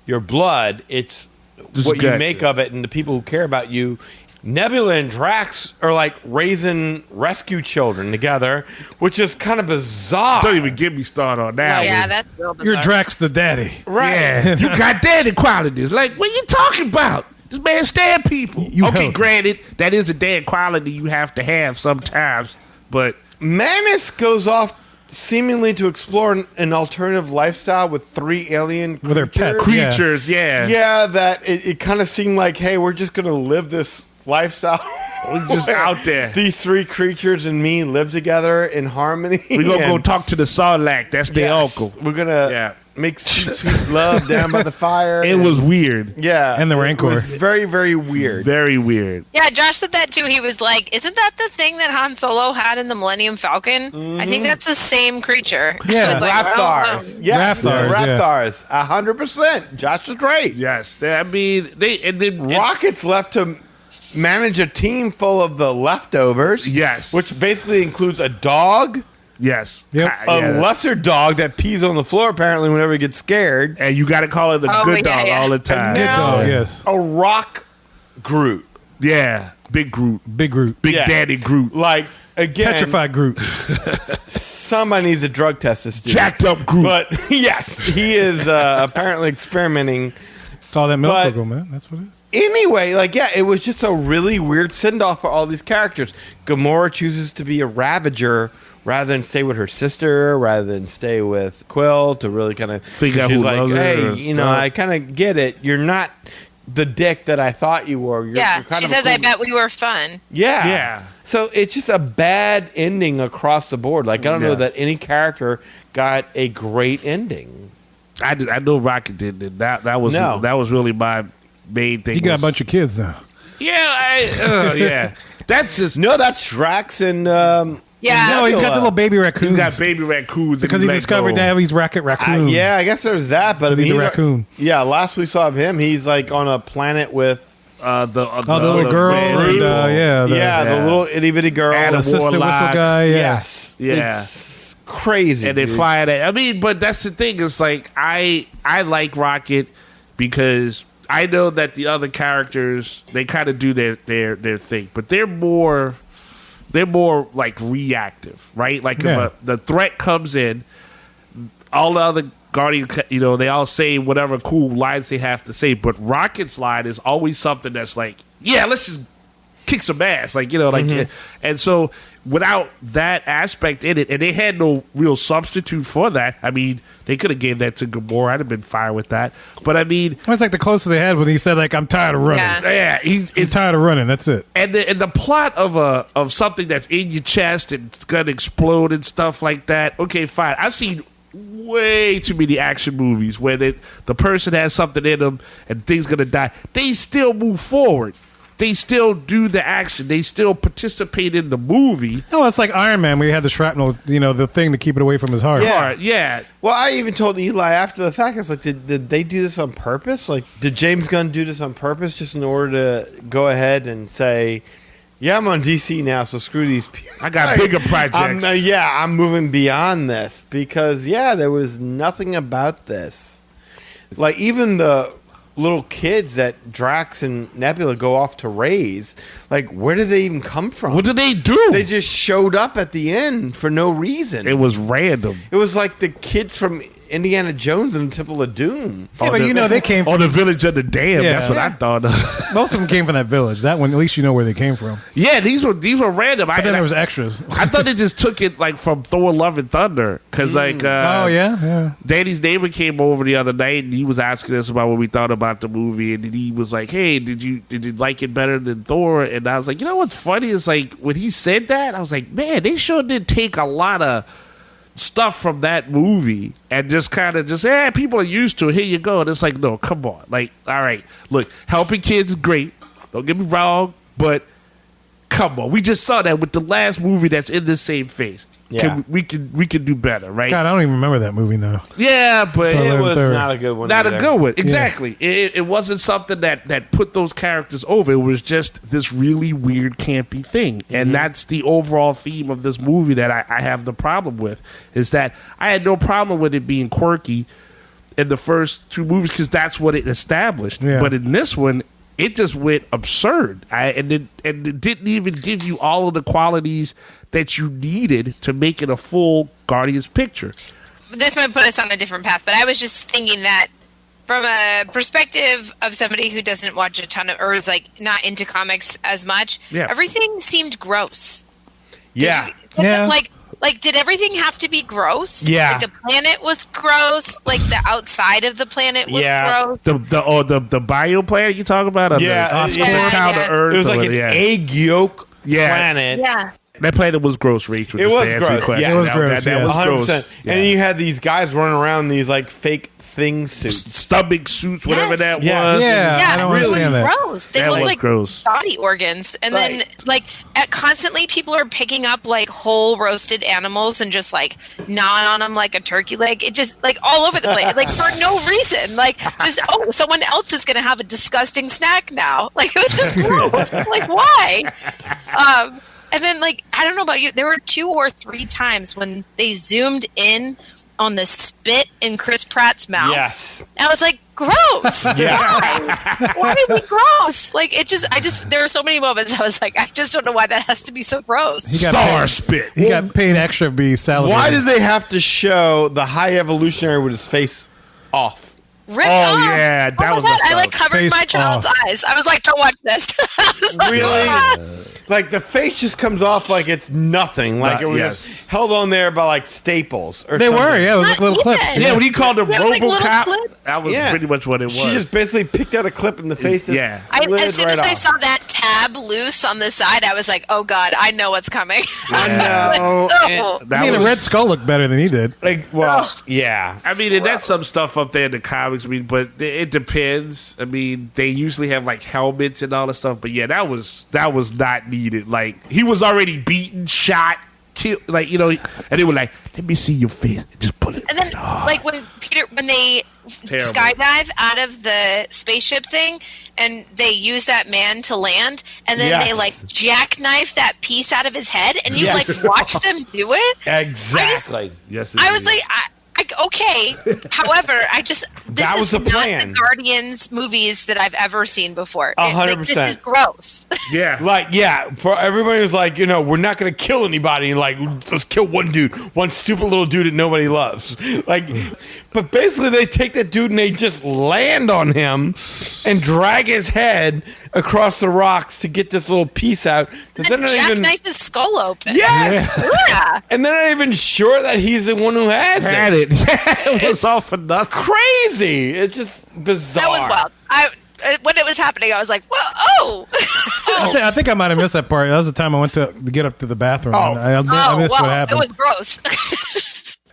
your blood. It's Just what you gotcha. make of it and the people who care about you. Nebula and Drax are like raising rescue children together, which is kind of bizarre. Don't even get me started on that. Yeah, one. that's real bizarre. You're Drax the daddy. Right. Yeah, you got daddy qualities. Like, what are you talking about? This man stab people. You okay, healthy. granted, that is a dad quality you have to have sometimes, but Manus goes off seemingly to explore an alternative lifestyle with 3 alien With their pets. creatures, yeah. Yeah, that it kind of seemed like, hey, we're just going to live this lifestyle We're just out there. These three creatures and me live together in harmony. We're going to go and- talk to the Sarlacc. That's their Yes. uncle. We're gonna make sweet love down by the fire. It was weird. yeah, And the Rancor. It was very, very weird. Very weird. Yeah, Josh said that too. He was like, "Isn't that the thing that Han Solo had in the Millennium Falcon? I think that's the same creature." Yeah. I was like, I don't Raptors. know. Yes, Raptors, yeah. Raptors. 100%. Josh is right. Yes. I mean, Rockets left to manage a team full of the leftovers. Yes. Which basically includes a dog, Yes. Yep. a lesser dog that pees on the floor apparently whenever he gets scared, And you got to call it a Oh, good yeah, dog yeah. all the time. And now- dog, yes. a rock Groot. Yeah. Big Groot. Big Groot. Big Yeah. Daddy Groot. Like, again, Petrified Groot. somebody needs a drug test this dude. Jacked up Groot. But yes, he is apparently experimenting. It's all that milk But- logo, man. That's what it is. Anyway, like, yeah, it was just a really weird send-off for all these characters. Gamora chooses to be a Ravager rather than stay with her sister, rather than stay with Quill to really kind of Figure out she's who like, loves her hey, and you know, stuff. I kind of get it. You're not the dick that I thought you were. You're Yeah, kind she of a says, "I cool- bet we were fun." Yeah. Yeah. So it's just a bad ending across the board. Like, I don't know Yeah. that any character got a great ending. I know Rocket did it. That was No. that was really my main thing. He got a was- bunch of kids now. Yeah, yeah. That's just No, that's Drax and Yeah. No, he's got the little baby raccoons. he's got baby raccoons because he let discovered go. now he's Rocket Raccoon. yeah, I guess there's that. But I He's mean, the raccoon. Yeah, last we saw of him, he's like on a planet with Oh, the little girl. red And, the little itty bitty girl. And the a sister whistle warlock. guy. Yeah. Yes, Yeah. it's crazy. and they dude. fly that. I mean, but that's the thing. It's like I like Rocket because I know that the other characters they kind of do their thing, but they're more like reactive, right? Like Yeah. if the threat comes in, all the other Guardians, you know, they all say whatever cool lines they have to say, but Rocket's line is always something that's like, yeah, let's just kick some ass, like, you know, like, and so without that aspect in it, and they had no real substitute for that. I mean, they could have gave that to Gamora. I'd have been fine with that. But I mean, Well, it's like the closest they had when he said, like, I'm tired of running. Yeah. yeah, I'm it's tired of running. That's it. and the plot of something that's in your chest and it's gonna explode and stuff like that. Okay, fine. I've seen way too many action movies where the person has something in them and things gonna die. They still move forward. They still do the action. They still participate in the movie. No, it's like Iron Man where you had the shrapnel, the thing to keep it away from his heart. Yeah. Yeah. Well, I even told Eli after the fact, I was like, did they do this on purpose? Like, did James Gunn do this on purpose just in order to go ahead and say, yeah, I'm on DC now, so screw these people. I got bigger projects. I'm moving beyond this because, there was nothing about this. Like, even the little kids that Drax and Nebula go off to raise, like, where did they even come from? What did they do? They just showed up at the end for no reason. It was random. It was like the kids from Indiana Jones and the Temple of Doom. Yeah, but they came Or from, the Village of the Damned. Yeah. That's what I thought of. most of them came from that village. That one, at least you know where they came from. Yeah, these were random. But then there was extras. I thought they just took it like from Thor: Love and Thunder because Oh, yeah. Danny's neighbor came over the other night and he was asking us about what we thought about the movie and he was like, "Hey, did you like it better than Thor?" And I was like, "You know what's funny is like when he said that, I was like, man, they sure did take a lot of stuff from that movie and just kind of people are used to it. Here you go." And it's like, no, come on, like, all right, look, helping kids is great. Don't get me wrong, but come on, we just saw that with the last movie that's in the same phase. Yeah. We can do better, right? God, I don't even remember that movie now. Yeah, but Well, It was Third. not a good one. not either. a good one. Exactly. It wasn't something that put those characters over. It was just this really weird, campy thing. And that's the overall theme of this movie that I have the problem with, is that I had no problem with it being quirky in the first two movies because that's what it established. Yeah. But in this one, it just went absurd. And it didn't even give you all of the qualities that you needed to make it a full Guardians picture. This might put us on a different path, but I was just thinking that from a perspective of somebody who doesn't watch a ton of, or is like not into comics as much, Yeah. everything seemed gross. Yeah. Yeah. Like Like, did everything have to be gross? Yeah. Like, the planet was gross. Like, the outside of the planet was gross. The bioplanet you talking about? Yeah, the yeah. counter Yeah. Earth. It was like or an yeah. egg yolk Yeah. planet. Yeah. That planet was gross, Rachel. It Just was to answer your gross. question. Yeah, it was that, gross, That yeah. was 100%. gross. Yeah. And then you had these guys running around in these like fake thing suits. Stomach suits, whatever Yes. that Yeah. was. Yeah. Yeah, I don't it was understand that. gross. They That looked was like gross. body organs, and then like constantly people are picking up like whole roasted animals and just like gnawing on them like a turkey leg. It just like all over the place, like for no reason. Like just someone else is gonna have a disgusting snack now. Like it was just gross. Like why? And then like I don't know about you, there were 2 or 3 times when they zoomed in on the spit in Chris Pratt's mouth. Yes. And I was like, gross. Yeah. Why? Why are we gross? Like it just there were so many moments I was like, I just don't know why that has to be so gross. He got Star paid- spit. He got paid extra to be salivating. Why did they have to show the high evolutionary with his face off? Ripped Oh, off. yeah, that my was God, messed I like up. covered Face my child's off. eyes. I was like, don't watch this. I was like, Really? "Ah." Like the face just comes off like it's nothing. Like Right, it was yes. just held on there by like staples or They something. were, yeah. It was like Not little clips. even. Yeah, when he called him Yeah, it was like little RoboCop, clips. that was Yeah. pretty much what it was. She just basically picked out a clip in the face. That Yeah. slid As soon right as I off. saw that tab loose on the side, I was like, oh God, I know what's coming. I know. Oh. And, That I mean, was- a Red Skull looked better than he did. like, well, yeah. I mean, and that's some stuff up there in the comics. I mean, but it depends. I mean, they usually have like helmets and all that stuff. But yeah, that was not needed. Like he was already beaten, shot, killed. Like and they were like, "Let me see your face." Just put it. And then, like when they Terrible. skydive out of the spaceship thing, and they use that man to land, and then Yes. they like jackknife that piece out of his head, and you Yes. like watch them do it. Exactly. Yes, I was like, okay. However, this That was is the not plan. the Guardians movies that I've ever seen before. 100%. This is gross. yeah. Like, yeah, for everybody who's like, we're not going to kill anybody. And like, let's kill one dude, one stupid little dude that nobody loves. Like, but basically they take that dude and they just land on him and drag his head across the rocks to get this little piece out. That Then they're not even, jackknife his skull open. yes! Yeah. And they're not even sure that he's the one who has Had it. it. It was all for nothing. Crazy. It's just bizarre. That was wild. When it was happening, I was like, "Whoa! Oh, I think I might have missed that part. That was the time I went to get up to the bathroom. Oh. I missed what happened. It was gross."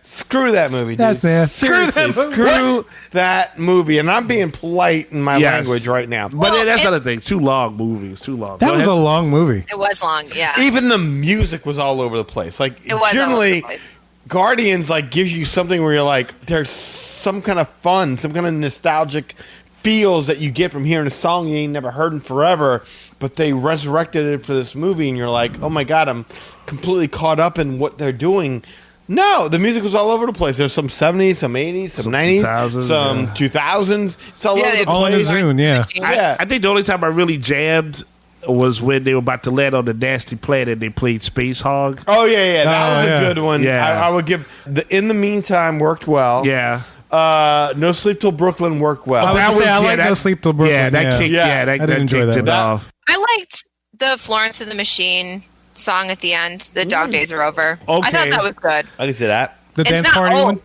Screw that movie, dude. That's nasty. Seriously, Screw that movie. screw that movie. And I'm being polite in my Yes. language right now. But Well, that's it- another thing. Too long movies. Too long. That Go was a ahead. long movie. It was long, yeah. Even the music was all over the place. Like It was all over generally, the place. Guardians like gives you something where you're like, there's some kind of fun, some kind of nostalgic feels that you get from hearing a song you ain't never heard in forever. But they resurrected it for this movie, and you're like, oh my god, I'm completely caught up in what they're doing. No, the music was all over the place. There's some 70s, some 80s, some 90s, 2000s, some yeah. 2000s. It's all over the All in the place. Zune, yeah. Yeah. I think the only time I really jammed was when they were about to land on the nasty planet and they played Space Hog. Oh yeah, that Oh, was yeah. a good one. Yeah. I would give the In the Meantime worked well. Yeah. No Sleep Till Brooklyn worked well. I was gonna say, I like No Sleep Till Brooklyn, Yeah, that yeah. kicked. Yeah. Yeah, that, I did that enjoy kicked that it one. off. I liked the Florence and the Machine song at the end. The Dog Days Are Over. I Okay. thought that was good. I can see that. The It's dance not party old. one?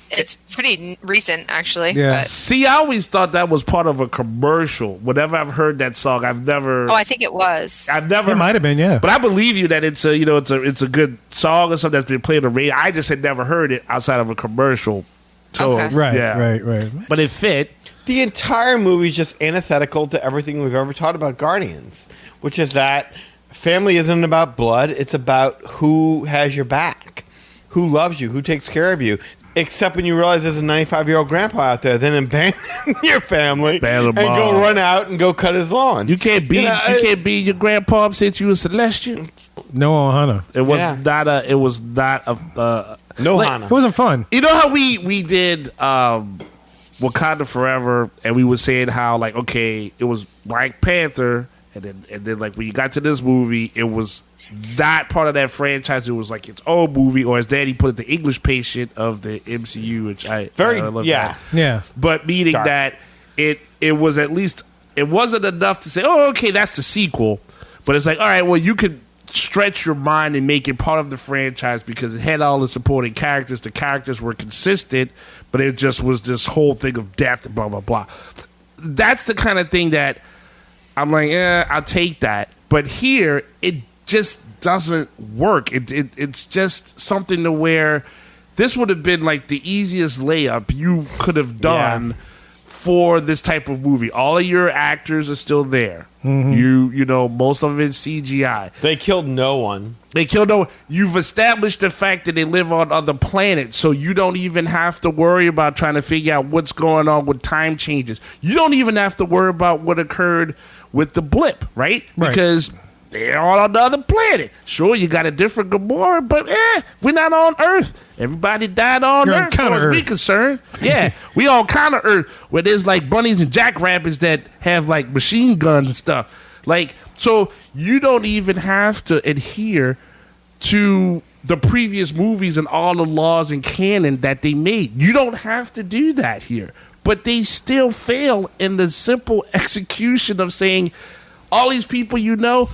It's pretty recent, actually. Yeah. But, See, I always thought that was part of a commercial. Whenever I've heard that song, I've never. I think it was. I've never. It might have been, yeah. But I believe you that it's a it's a good song or something that's been played on the radio. I just had never heard it outside of a commercial. So Okay. Right, yeah. right. But it fit. The entire movie is just antithetical to everything we've ever taught about Guardians, which is that family isn't about blood. It's about who has your back, who loves you, who takes care of you. Except when you realize there's a 95-year-old grandpa out there, then abandon your family Abandon and go mom. run out and go cut his lawn. You can't be you can't be your grandpa since you was celestial. No Ohana. It was Yeah. not a. It was not a. No like- Hana. It wasn't fun. You know how we did Wakanda Forever, and we were saying how like okay, it was Black Panther, and then like when you got to this movie, it was not part of that franchise. It was like its own movie, or as Danny put it, the English patient of the MCU, which I love yeah. that. Yeah. But meaning Dark. that it was at least it wasn't enough to say, oh, okay, that's the sequel. But it's like, all right, well, you could stretch your mind and make it part of the franchise because it had all the supporting characters. The characters were consistent, but it just was this whole thing of death and blah, blah, blah. That's the kind of thing that I'm like, I'll take that. But here, it just doesn't work. It's just something to where this would have been like the easiest layup you could have done for this type of movie. All of your actors are still there. You know, most of it's CGI. They killed no one. You've established the fact that they live on other planets, so you don't even have to worry about trying to figure out what's going on with time changes. You don't even have to worry about what occurred with the blip, right? Because they're all on the other planet. Sure, you got a different Gamora, but we're not on Earth. Everybody died on Earth, as far as we concerned. Yeah, we on kind of Earth where there's like bunnies and jackrabbits that have like machine guns and stuff. Like, so you don't even have to adhere to the previous movies and all the laws and canon that they made. You don't have to do that here. But they still fail in the simple execution of saying, all these people you know,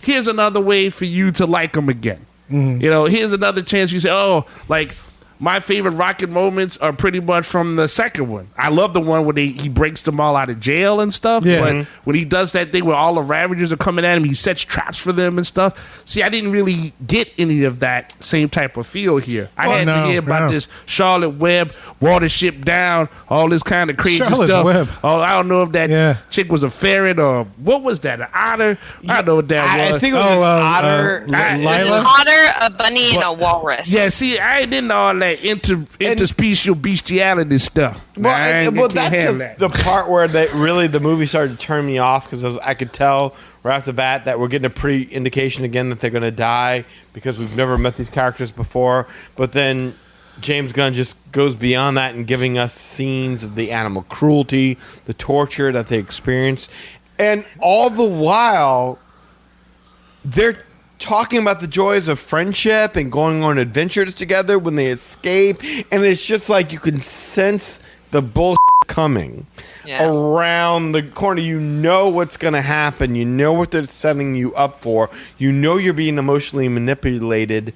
here's another way for you to like them again. You know, here's another chance you say, oh, like, my favorite Rocket moments are pretty much from the second one. I love the one where he breaks them all out of jail and stuff. Yeah. But when he does that thing where all the Ravagers are coming at him, he sets traps for them and stuff. See, I didn't really get any of that same type of feel here. I had to hear about this Charlotte Webb, watership down, all this kind of crazy Charlotte's stuff. Web. Oh, I don't know if that chick was a ferret or what was that, an otter? I don't know what that was. I think it was an otter. There's an otter, a bunny, and a walrus. Yeah, see, I didn't know all that interspecial bestiality stuff. Well, that's the part where the movie started to turn me off because I could tell right off the bat that we're getting a pre-indication again that they're going to die because we've never met these characters before. But then James Gunn just goes beyond that and giving us scenes of the animal cruelty, the torture that they experience, and all the while they're talking about the joys of friendship and going on adventures together when they escape, and it's just like you can sense the bullshit coming around the corner. You know what's going to happen. You know what they're setting you up for. You know you're being emotionally manipulated.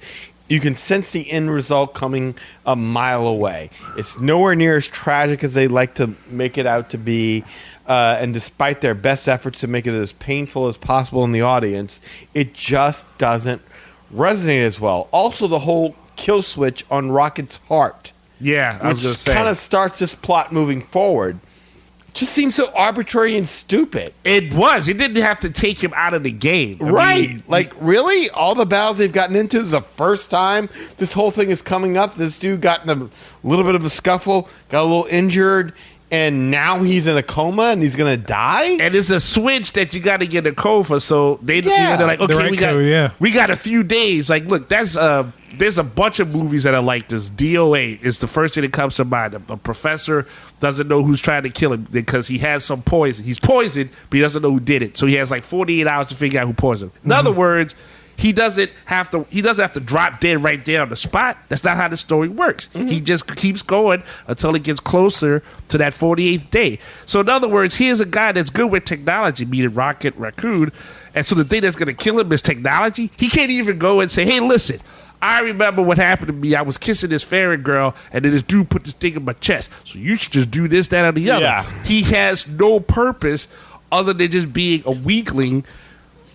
You can sense the end result coming a mile away. It's nowhere near as tragic as they like to make it out to be. And despite their best efforts to make it as painful as possible in the audience, it just doesn't resonate as well. Also, the whole kill switch on Rocket's heart. Yeah, I was going to say. Which kind of starts this plot moving forward. Just seems so arbitrary and stupid. It was. It didn't have to take him out of the game. I mean, like, really? All the battles they've gotten into is the first time this whole thing is coming up. This dude got in a little bit of a scuffle, got a little injured, and now he's in a coma and he's gonna die. And it's a switch that you got to get a code for. So they're like, okay, we got a few days. Like, look, there's a bunch of movies that are like this. DOA is the first thing that comes to mind. A professor doesn't know who's trying to kill him because he has some poison. He's poisoned, but he doesn't know who did it. So he has like 48 hours to figure out who poisoned him. In other words, he doesn't have to drop dead right there on the spot. That's not how the story works. He just keeps going until it gets closer to that 48th day. So in other words, here's a guy that's good with technology, meaning Rocket Raccoon, and so the thing that's going to kill him is technology. He can't even go and say, hey, listen, I remember what happened to me. I was kissing this fairy girl, and then this dude put this thing in my chest. So you should just do this, that, or the other. Yeah. He has no purpose other than just being a weakling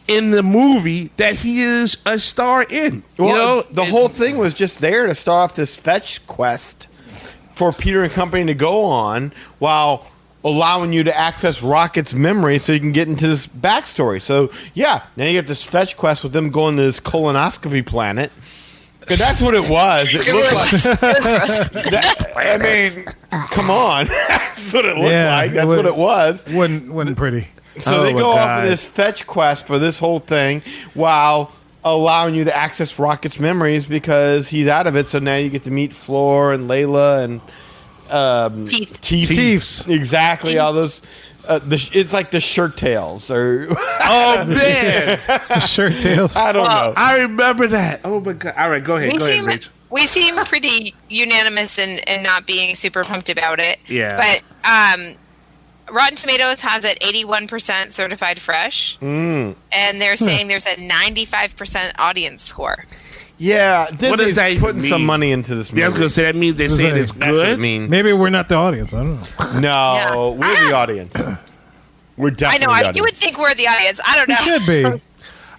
in the movie that he is a star in. Well, you know, the whole thing was just there to start off this fetch quest for Peter and company to go on while allowing you to access Rocket's memory so you can get into this backstory. So, yeah, now you get this fetch quest with them going to this colonoscopy planet. Because that's what it was. It looked like... I mean, come on. That's what it looked like. That's what it was. Wasn't pretty. So they go off of this fetch quest for this whole thing while allowing you to access Rocket's memories because he's out of it. So now you get to meet Floor and Layla and Teefs. Exactly. Teeth. All those. It's like the shirt tails. Or oh, man. The shirt tails. I don't know. I remember that. Oh, my God. All right, go ahead. Go ahead, Rachel. We seem pretty unanimous in not being super pumped about it. Yeah. But Rotten Tomatoes has it 81% certified fresh, and they're saying there's a 95% audience score. Yeah, Disney's that putting mean? some money into this movie. Yeah, I was gonna say that means they're saying it's That's what it good. means. Maybe we're not the audience. I don't know. No, Yeah. we're the audience. We're I definitely know. the You audience. would think we're the audience. I don't know. It should be.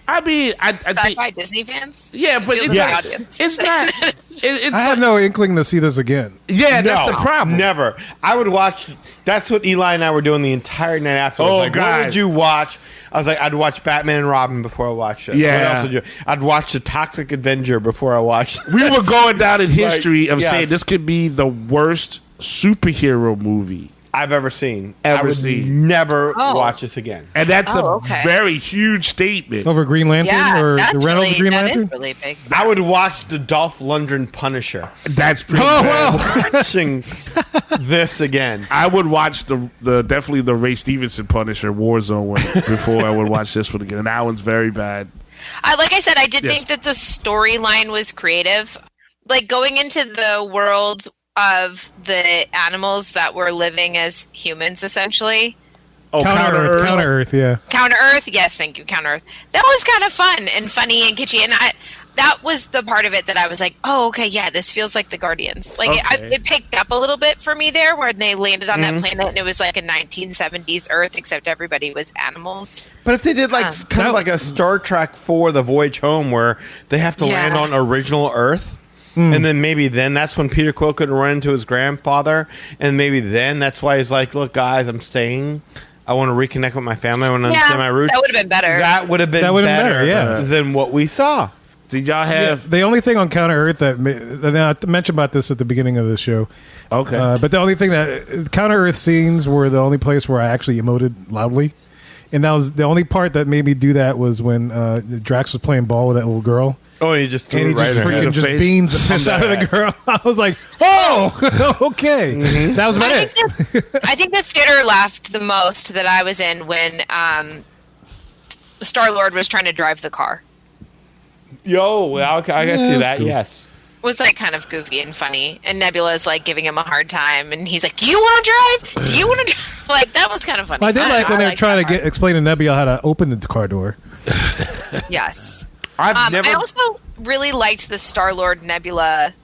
I mean, I think Sci-fi Disney fans. yeah, but Feel it's, the Yes. audience. it's not. It's I have like, no inkling to see this again. yeah, that's the problem. Never. I would watch. That's what Eli and I were doing the entire night after. Oh, Like, God. what would you watch? I was like, I'd watch Batman and Robin before I watched it. Yeah. What else would you? I'd watch The Toxic Avenger before I watched. We were going down in history of yes. saying this could be the worst superhero movie, I've ever seen. Ever I would seen. never Oh. watch this again. and that's Oh, a okay. very huge statement. Over Green Lantern Yeah, or that's the Reynolds really Green that Lantern? is really big. I would watch the Dolph Lundgren Punisher. That's pretty Oh, bad. wow. Watching this again. I would watch the definitely the Ray Stevenson Punisher Warzone one before I would watch this one again. And that one's very bad. Like I said, I did Yes. think that the storyline was creative. Like going into the worlds of the animals that were living as humans, essentially. Oh, Counter-Earth, Counter-Earth, yeah. Counter Earth, yes, thank you, Counter Earth. That was kind of fun and funny and kitschy, and that was the part of it that I was like, oh, okay, yeah, this feels like the Guardians. Like Okay. it picked up a little bit for me there, where they landed on that planet, and it was like a 1970s Earth, except everybody was animals. But if they did like kind of like a Star Trek for the Voyage Home, where they have to land Yeah. on original Earth, and then maybe then that's when Peter Quill couldn't run into his grandfather, and maybe then that's why he's like, "Look, guys, I'm staying. I want to reconnect with my family. I want to understand my roots." that would have been better. That would have been That would've been better, better, yeah. than what we saw. Did y'all have? The only thing on Counter-Earth that I mentioned about this at the beginning of the show, Okay. but the only thing that Counter-Earth scenes were the only place where I actually emoted loudly. And that was the only part that made me do that was when Drax was playing ball with that little girl. Oh, and he just threw And he it right just in her freaking head. just face. beans the piss out of the girl. I was like, oh, okay. That was about I it. think the theater laughed the most that I was in when Star Lord was trying to drive the car. Yo, well, okay, I can see that. Yes. It was like kind of goofy and funny, and Nebula's like giving him a hard time, and he's like, "Do you want to drive? Do you want to drive?" Like that was kind of funny. Well, I did like when they were liked trying that to explain to Nebula how to open the car door. part. Yes. I've never. I also really liked the Star Lord Nebula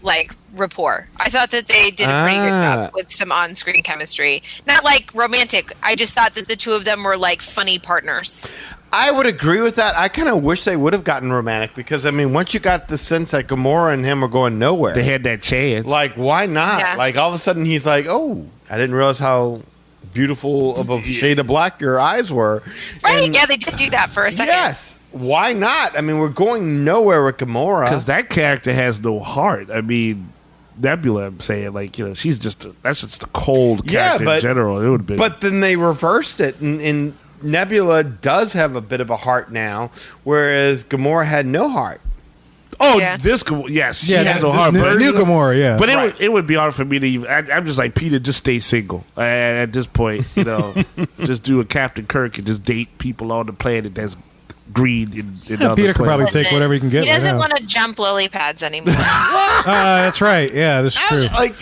like rapport. I thought that they did a pretty good job with some on-screen chemistry. Not like romantic. I just thought that the two of them were like funny partners. I would agree with that. I kind of wish they would have gotten romantic because I mean, once you got the sense that Gamora and him are going nowhere, They had that chance. like why not? Yeah. Like all of a sudden he's like, "Oh, I didn't realize how beautiful of a shade of black your eyes were." Right? And Yeah, they did do that for a second. yes. Why not? I mean, we're going nowhere with Gamora. Because that character has no heart. I mean, Nebula, I'm saying, like, you know, she's just that's just a cold character in general. It would have been. But then they reversed it, and Nebula does have a bit of a heart now, whereas Gamora had no heart. oh, Yeah. this yes, she Yeah, has that's no heart. new, But, new Gamora, yeah. but Right. it would be hard for me to even. I'm just like Peter. Just stay single at this point. You know, just do a Captain Kirk and just date people on the planet that's green. In Yeah, other Peter could probably planets. take whatever he can get. He doesn't right now. want to jump lily pads anymore. That's right. Yeah, that's true. Like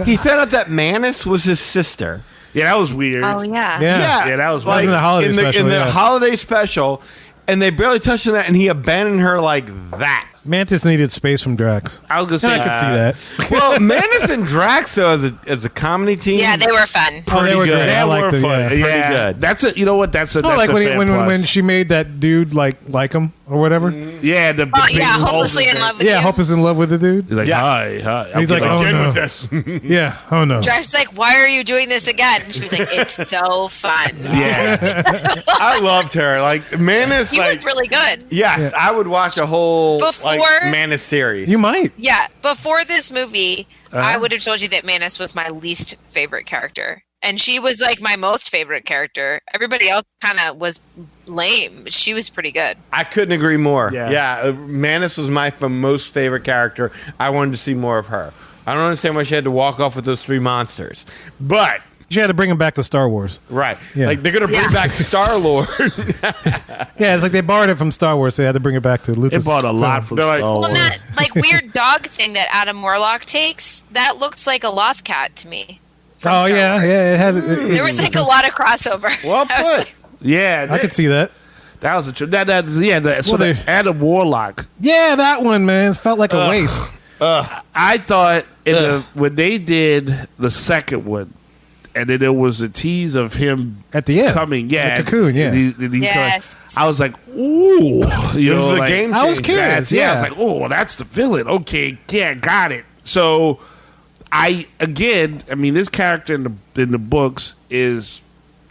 he found out that Manus was his sister. Yeah, that was weird. Oh yeah. Yeah. Yeah, that was like in the holiday in special, In the yeah. holiday special, and they barely touched on that, and he abandoned her like that. Mantis needed space from Drax. I was gonna And say I could see that. Well, Manus and Drax though, as a comedy team, Yeah, they were fun. Oh, they were good. great. They I like were the fun. yeah. Yeah, good. That's a. You know what? That's a. Oh, That's like a when, fan when plus. she made that dude like him or whatever. Yeah, the Oh big yeah, holes hopelessly in there. love with Yeah, you. Hope is in love with the dude. He's like, Yes. hi. He's like, oh no. this. Yeah. Oh no. Josh's like, "Why are you doing this again?" And she was like, "It's so fun." yeah. I loved her. Like Manus, He like was really good. yes, I would watch a whole Before- like Manus series. You might. Yeah, before this movie, Uh-huh. I would have told you that Manus was my least favorite character. And she was like my most favorite character. Everybody else kind of was lame. But she was pretty good. I couldn't agree more. Yeah. Yeah, Manus was my most favorite character. I wanted to see more of her. I don't understand why she had to walk off with those three monsters, but She had to bring him back to Star Wars. right, Yeah. like they're gonna bring Yeah. back Star Lord. Yeah, it's like they borrowed it from Star Wars. So they had to bring it back to Lucas. It bought a lot from They're like- Star Well, Wars. that like weird dog thing that Adam Warlock takes, that looks like a Lothcat to me. from Oh Star yeah, Wars. yeah. It had. There was like a lot of crossover. Well I was put. Yeah, I could see that. that was a true. So Well, the Adam Warlock. Yeah, that one, man, felt like a waste. I thought when they did the second one, and then there was a tease of him At the end, coming, yeah, the cocoon, yeah. and he's Yes. coming. I was like, ooh, you This know, is a like, game I was changer. curious. I was like, oh, that's the villain. Okay, yeah, got it. So, I mean, this character in the books is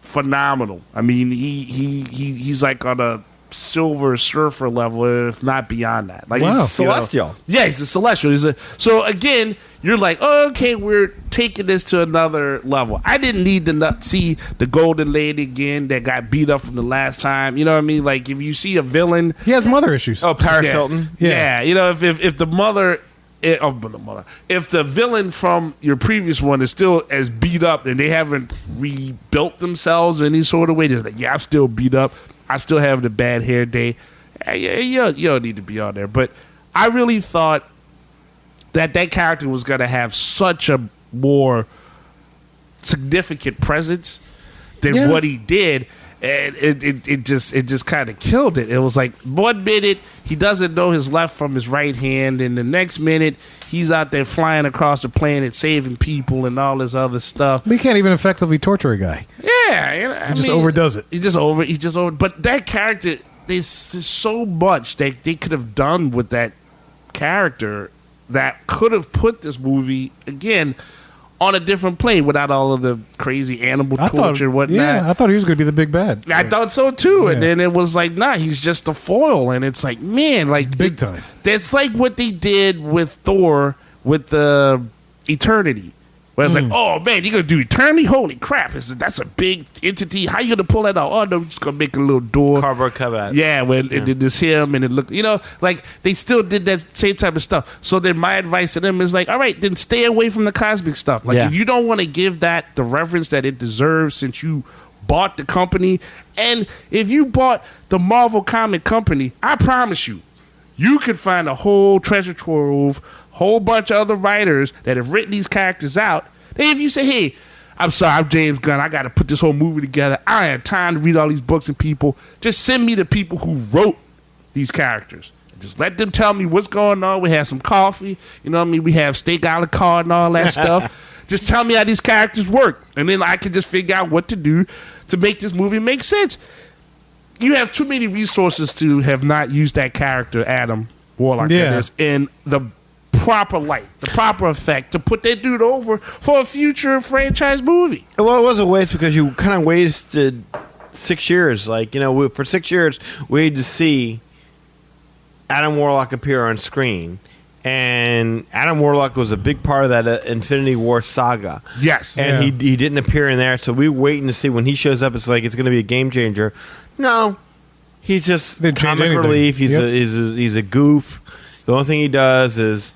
phenomenal. I mean, he's like on a Silver Surfer level, if not beyond that. Like, Wow. he's, you know- Celestial. yeah, he's a celestial. So again, you're like, oh, okay, we're taking this to another level. I didn't need to see the Golden Lady again that got beat up from the last time. You know what I mean? Like, if you see a villain, He has mother issues. Oh, Paris yeah, Hilton. Yeah. you know, if the mother. If the villain from your previous one is still as beat up and they haven't rebuilt themselves in any sort of way, they're like, yeah, I'm still beat up. I'm still having a bad hair day. You don't need to be on there. But I really thought that character was going to have such a more significant presence than Yeah. what he did. And it just kind of killed it. It was like 1 minute he doesn't know his left from his right hand, and the next minute he's out there flying across the planet saving people and all this other stuff. But he can't even effectively torture a guy. Yeah, you know, I He just mean, overdoes it. He just over. But that character, there's so much that they could have done with that character that could have put this movie again on a different plane without all of the crazy animal I torture thought, and whatnot. yeah, I thought he was going to be the big bad. I thought so too, and Yeah. then it was like, nah, he's just a foil, and it's like, man, like Big time. That's like what they did with Thor with the Eternity, where it's like, oh man, you're gonna do Eternity? Holy crap! That's a big entity. How you gonna pull that out? Oh no, we're just gonna make a little door. Cardboard cutout. Yeah, when and then there's him, and it looked, you know, like they still did that same type of stuff. So then my advice to them is like, all right, then stay away from the cosmic stuff. Like Yeah. if you don't want to give that the reverence that it deserves, since you bought the company, and if you bought the Marvel Comic Company, I promise you could find a whole treasure trove, whole bunch of other writers that have written these characters out. Then if you say, hey, I'm sorry, I'm James Gunn, I got to put this whole movie together. I don't have time to read all these books and people. Just send me the people who wrote these characters. Just let them tell me what's going on. We have some coffee. You know what I mean? We have steak a la carte and all that stuff. Just tell me how these characters work. And then I can just figure out what to do to make this movie make sense. You have too many resources to have not used that character, Adam Warlock, Yeah. in the proper light, the proper effect to put that dude over for a future franchise movie. Well, it was a waste because you kind of wasted 6 years. Like, you know, for 6 years, we had to see Adam Warlock appear on screen. And Adam Warlock was a big part of that Infinity War saga. Yes. And Yeah. he didn't appear in there, so we were waiting to see when he shows up. It's like it's going to be a game changer. No, he's just Didn't change comic anything. relief. He's Yep. he's a goof. The only thing he does is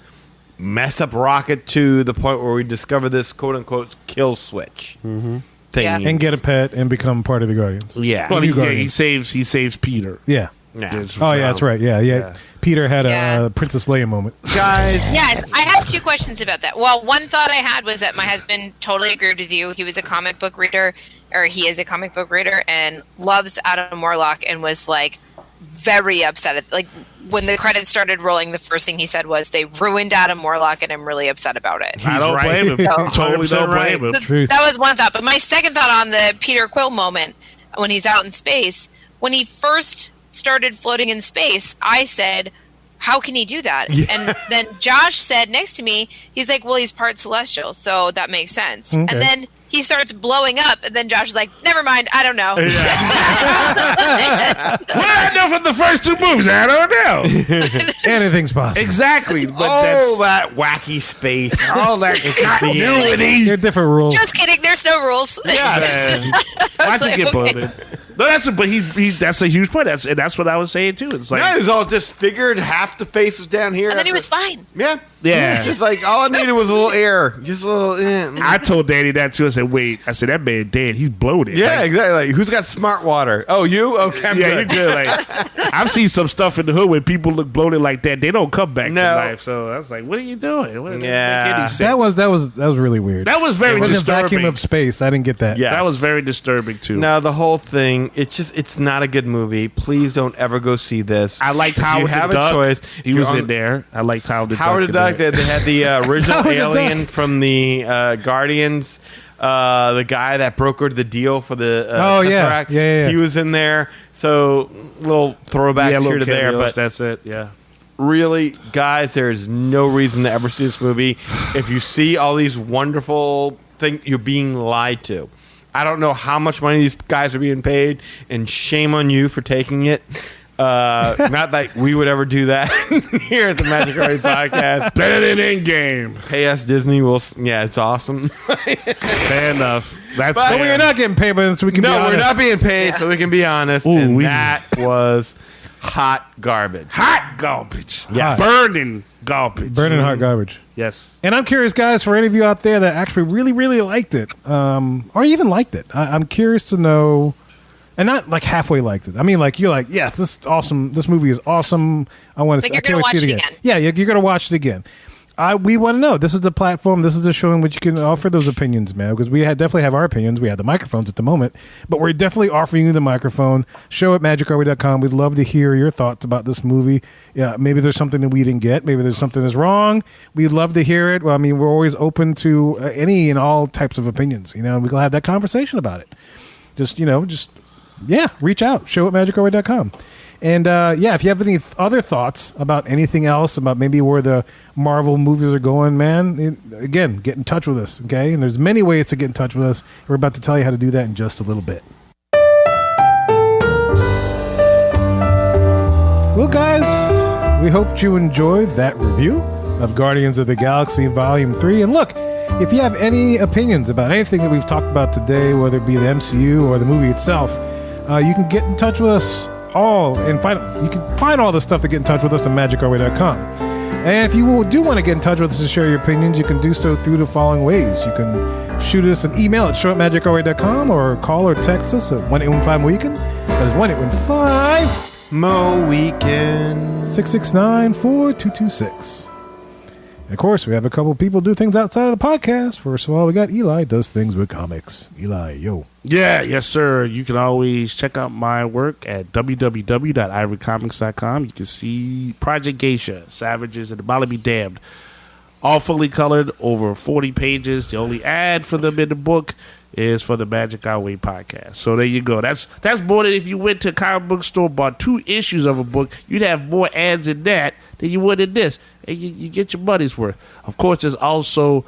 mess up Rocket to the point where we discover this quote unquote kill switch thing. Yeah. And get a pet and become part of the Guardians. Yeah. Well, New he Guardians. saves Peter. Yeah. Yeah. Oh, yeah, that's right. Yeah. Peter had Yeah. a Princess Leia moment. Guys, Yes, I have two questions about that. Well, one thought I had was that my husband totally agreed with you. He was a comic book reader, or he is a comic book reader, and loves Adam Warlock, and was like very upset at, like, when the credits started rolling. The first thing he said was, "They ruined Adam Warlock, and I'm really upset about it." I don't right. blame him. No. Totally don't right. blame him. So Truth. that was one thought. But my second thought on the Peter Quill moment, when he's out in space, when he first started floating in space, I said, how can he do that? And then Josh said next to me, he's like, well, he's part celestial, so that makes sense. Okay. And then he starts blowing up, and then Josh is like, never mind, I don't know. Well, I know from the first two movies. I don't know. Anything's possible. Exactly. But all that wacky space. all that continuity. They're different rules. Just kidding, there's no rules. Why'd you like, get okay. bloated? No, but that's a huge point. That's what I was saying too. It's like Yeah, it was all disfigured. Half the face was down here. And then he was fine. Yeah. Yeah. Just like all I needed was a little air, just a little. I told Danny that too. I said, "Wait." I said, "That man dead. He's bloated." Yeah, Like, exactly. Like, who's got smart water? Oh, you? Okay, I'm yeah, good. you're good. Like, I've seen some stuff in the hood when people look bloated like that. They don't come back to No. life. So I was like, "What are you doing?" What didn't Yeah. make any sense. That was really weird. That was very it was a disturbing. vacuum of space. I didn't get that. Yeah. That was very disturbing too. No, the whole thing. It's not a good movie. Please don't ever go see this. I liked If Howard you have the a Duck. choice. He If was you're in on- there. I liked Howard the Howard the Duck. Duck. They had the original Howard the alien from the Guardians. The guy that brokered the deal for the Oh, yeah. Tesseract. Yeah. He was in there. So little throwback Yeah, here little to there, cameos, but that's it. Yeah. really, guys, there's no reason to ever see this movie. If you see all these wonderful things, you're being lied to. I don't know how much money these guys are being paid, and shame on you for taking it. Not that we would ever do that here at the Magic Array Podcast. Better than Endgame. Pay us, Disney. Yeah, it's awesome. Fair enough. That's But fair. we're not getting paid by this, so we can be No, honest. we're not being paid, so we can be honest. Ooh, and we- that was hot garbage. hot garbage. Yeah. Burning garbage. Burning hot garbage. Yes. And I'm curious, guys, for any of you out there that actually really, really liked it, or even liked it, I'm curious to know, and not like halfway liked it. I mean, like you're like, yeah, this is awesome. This movie is awesome. I want to. Like you're I can't gonna wait to see watch it it again. again. Yeah, you're gonna watch it again. We want to know. This is the platform. This is the show in which you can offer those opinions, man. Because we definitely have our opinions. We have the microphones at the moment, but we're definitely offering you the microphone. Show at magicarway.com. We'd love to hear your thoughts about this movie. Yeah, maybe there's something that we didn't get. Maybe there's something that's wrong. We'd love to hear it. Well, I mean, we're always open to any and all types of opinions. You know, we can have that conversation about it. Just reach out. Show at magicarway.com. And if you have any other thoughts about anything else, about maybe where the Marvel movies are going, man, again, get in touch with us, okay? And there's many ways to get in touch with us. We're about to tell you how to do that in just a little bit. Well, guys, we hope you enjoyed that review of Guardians of the Galaxy Volume 3. And look, if you have any opinions about anything that we've talked about today, whether it be the MCU or the movie itself, you can get in touch with us you can find all the stuff to get in touch with us on magicarway.com. And if you do want to get in touch with us and share your opinions, you can do so through the following ways. You can shoot us an email at show@magicarway.com or call or text us at 1-815-MOHICAN. That is 1-815 Mo Weekend. 669-4226. And of course, we have a couple people do things outside of the podcast. First of all, we got Eli does things with comics. Eli, yo. Yeah, yes, sir. You can always check out my work at www.ivorycomics.com. You can see Project Geisha, Savages, and the Bala Be Damned. All fully colored, over 40 pages. The only ad for them in the book is for the Magic Our Way podcast. So there you go. That's more than if you went to a comic book store, bought 2 issues of a book. You'd have more ads in that than you would in this. And you get your money's worth. Of course, there's also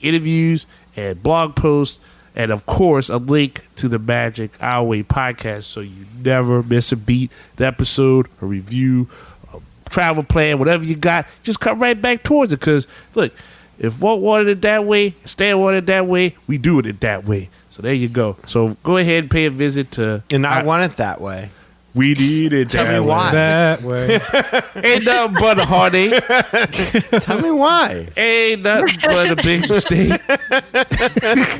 interviews and blog posts, and of course, a link to the Magic Our Way podcast, so you never miss a beat, an episode, a review, a travel plan, whatever you got. Just come right back towards it. Because look, if Walt wanted it that way, Stan wanted it that way, we do it that way. So there you go. So go ahead and pay a visit to. And I want it that way. We need it. Tell that me way. why. That way. Ain't nothing but a heartache. Tell me why. Ain't nothing but a big mistake.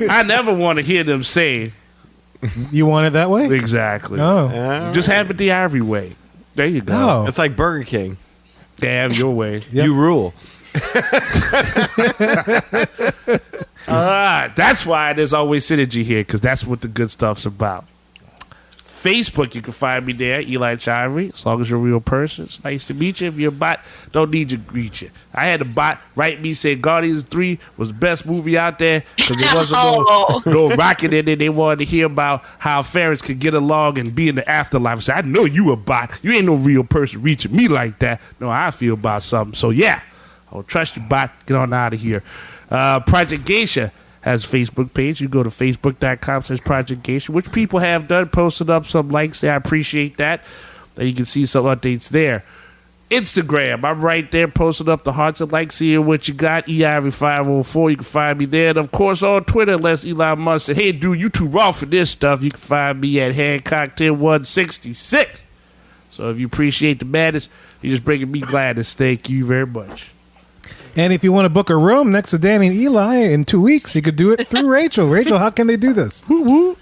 I never want to hear them say You want it that way? exactly. Oh. Just have it the Ivory way. There you go. Oh. It's like Burger King. Damn your way. Yep. You rule. That's why there's always synergy here, because that's what the good stuff's about. Facebook, you can find me there, Eli Chivery, as long as you're a real person. It's nice to meet you. If you're a bot, don't need to greet you. I had a bot write me saying Guardians 3 was the best movie out there because there wasn't no rocket in it. They wanted to hear about how ferrets could get along and be in the afterlife. I said, I know you a bot. You ain't no real person reaching me like that. No, I feel about something. So, yeah, I don't trust you, bot. Get on out of here. Project Geisha has a Facebook page. You go to facebook.com/Project Geisha, which people have done, posted up some likes there. I appreciate that. Then you can see some updates there. Instagram, I'm right there, posting up the hearts and likes, seeing what you got. EIV504, you can find me there. And of course, on Twitter, unless Elon Musk said, hey, dude, you too raw for this stuff, you can find me at Hancock10166. So if you appreciate the madness, you're just bringing me gladness. Thank you very much. And if you want to book a room next to Danny and Eli in 2 weeks, you could do it through Rachel. Rachel, how can they do this? I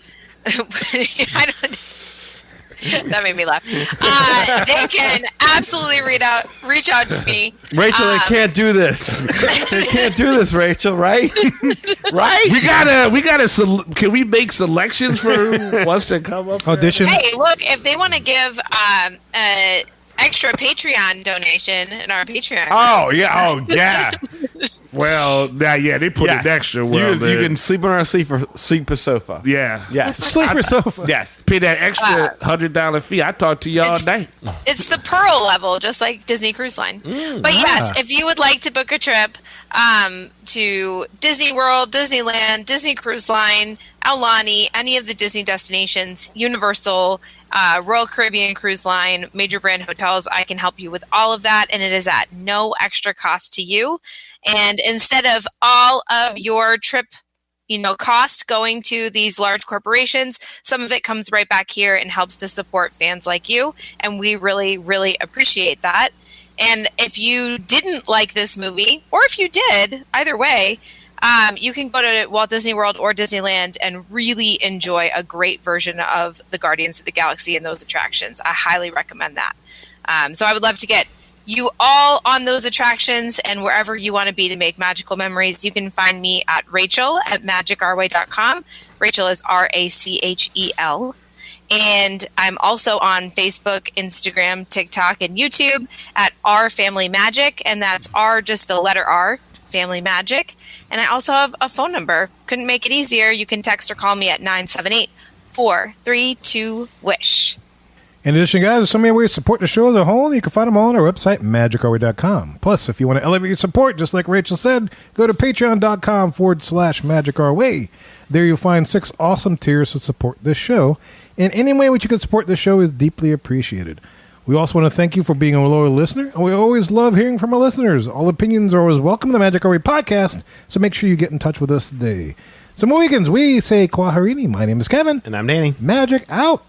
don't. That made me laugh. They can absolutely reach out to me. Rachel, they can't do this. They can't do this, Rachel. Right? Right? We gotta. Can we make selections for who wants to come up? Audition. Hey, look, if they want to give an extra Patreon donation in our Patreon. Oh yeah. Oh yeah. Well, yeah, they put it extra. Well, you can sleep on our sleeper sofa. Yeah. Yes. Sleeper sofa. Yes. Pay that extra $100 fee. I talked to you all night. It's the Pearl level, just like Disney Cruise Line. But yes, if you would like to book a trip to Disney World, Disneyland, Disney Cruise Line, Aulani, any of the Disney destinations, Universal, Royal Caribbean Cruise Line, major brand hotels, I can help you with all of that, and it is at no extra cost to you. And instead of all of your trip, cost going to these large corporations, some of it comes right back here and helps to support fans like you, and we really, really appreciate that. And if you didn't like this movie, or if you did, either way, you can go to Walt Disney World or Disneyland and really enjoy a great version of the Guardians of the Galaxy and those attractions. I highly recommend that. So I would love to get you all on those attractions and wherever you want to be to make magical memories. You can find me at Rachel at magicourway.com. Rachel is Rachel. And I'm also on Facebook, Instagram, TikTok, and YouTube at R Family Magic. And that's R, just the letter R, Family Magic. And I also have a phone number. Couldn't make it easier. You can text or call me at 978-432-WISH. In addition, guys, there's so many ways to support the show as a whole. You can find them all on our website, magicourway.com. Plus, if you want to elevate your support, just like Rachel said, go to patreon.com/magicourway. There you'll find 6 awesome tiers to support this show. And any way which you can support this show is deeply appreciated. We also want to thank you for being a loyal listener, and we always love hearing from our listeners. All opinions are always welcome in the Magic Our Way podcast, so make sure you get in touch with us today. So, Mohicans, we say Kwaharini. My name is Kevin. And I'm Danny. Magic out.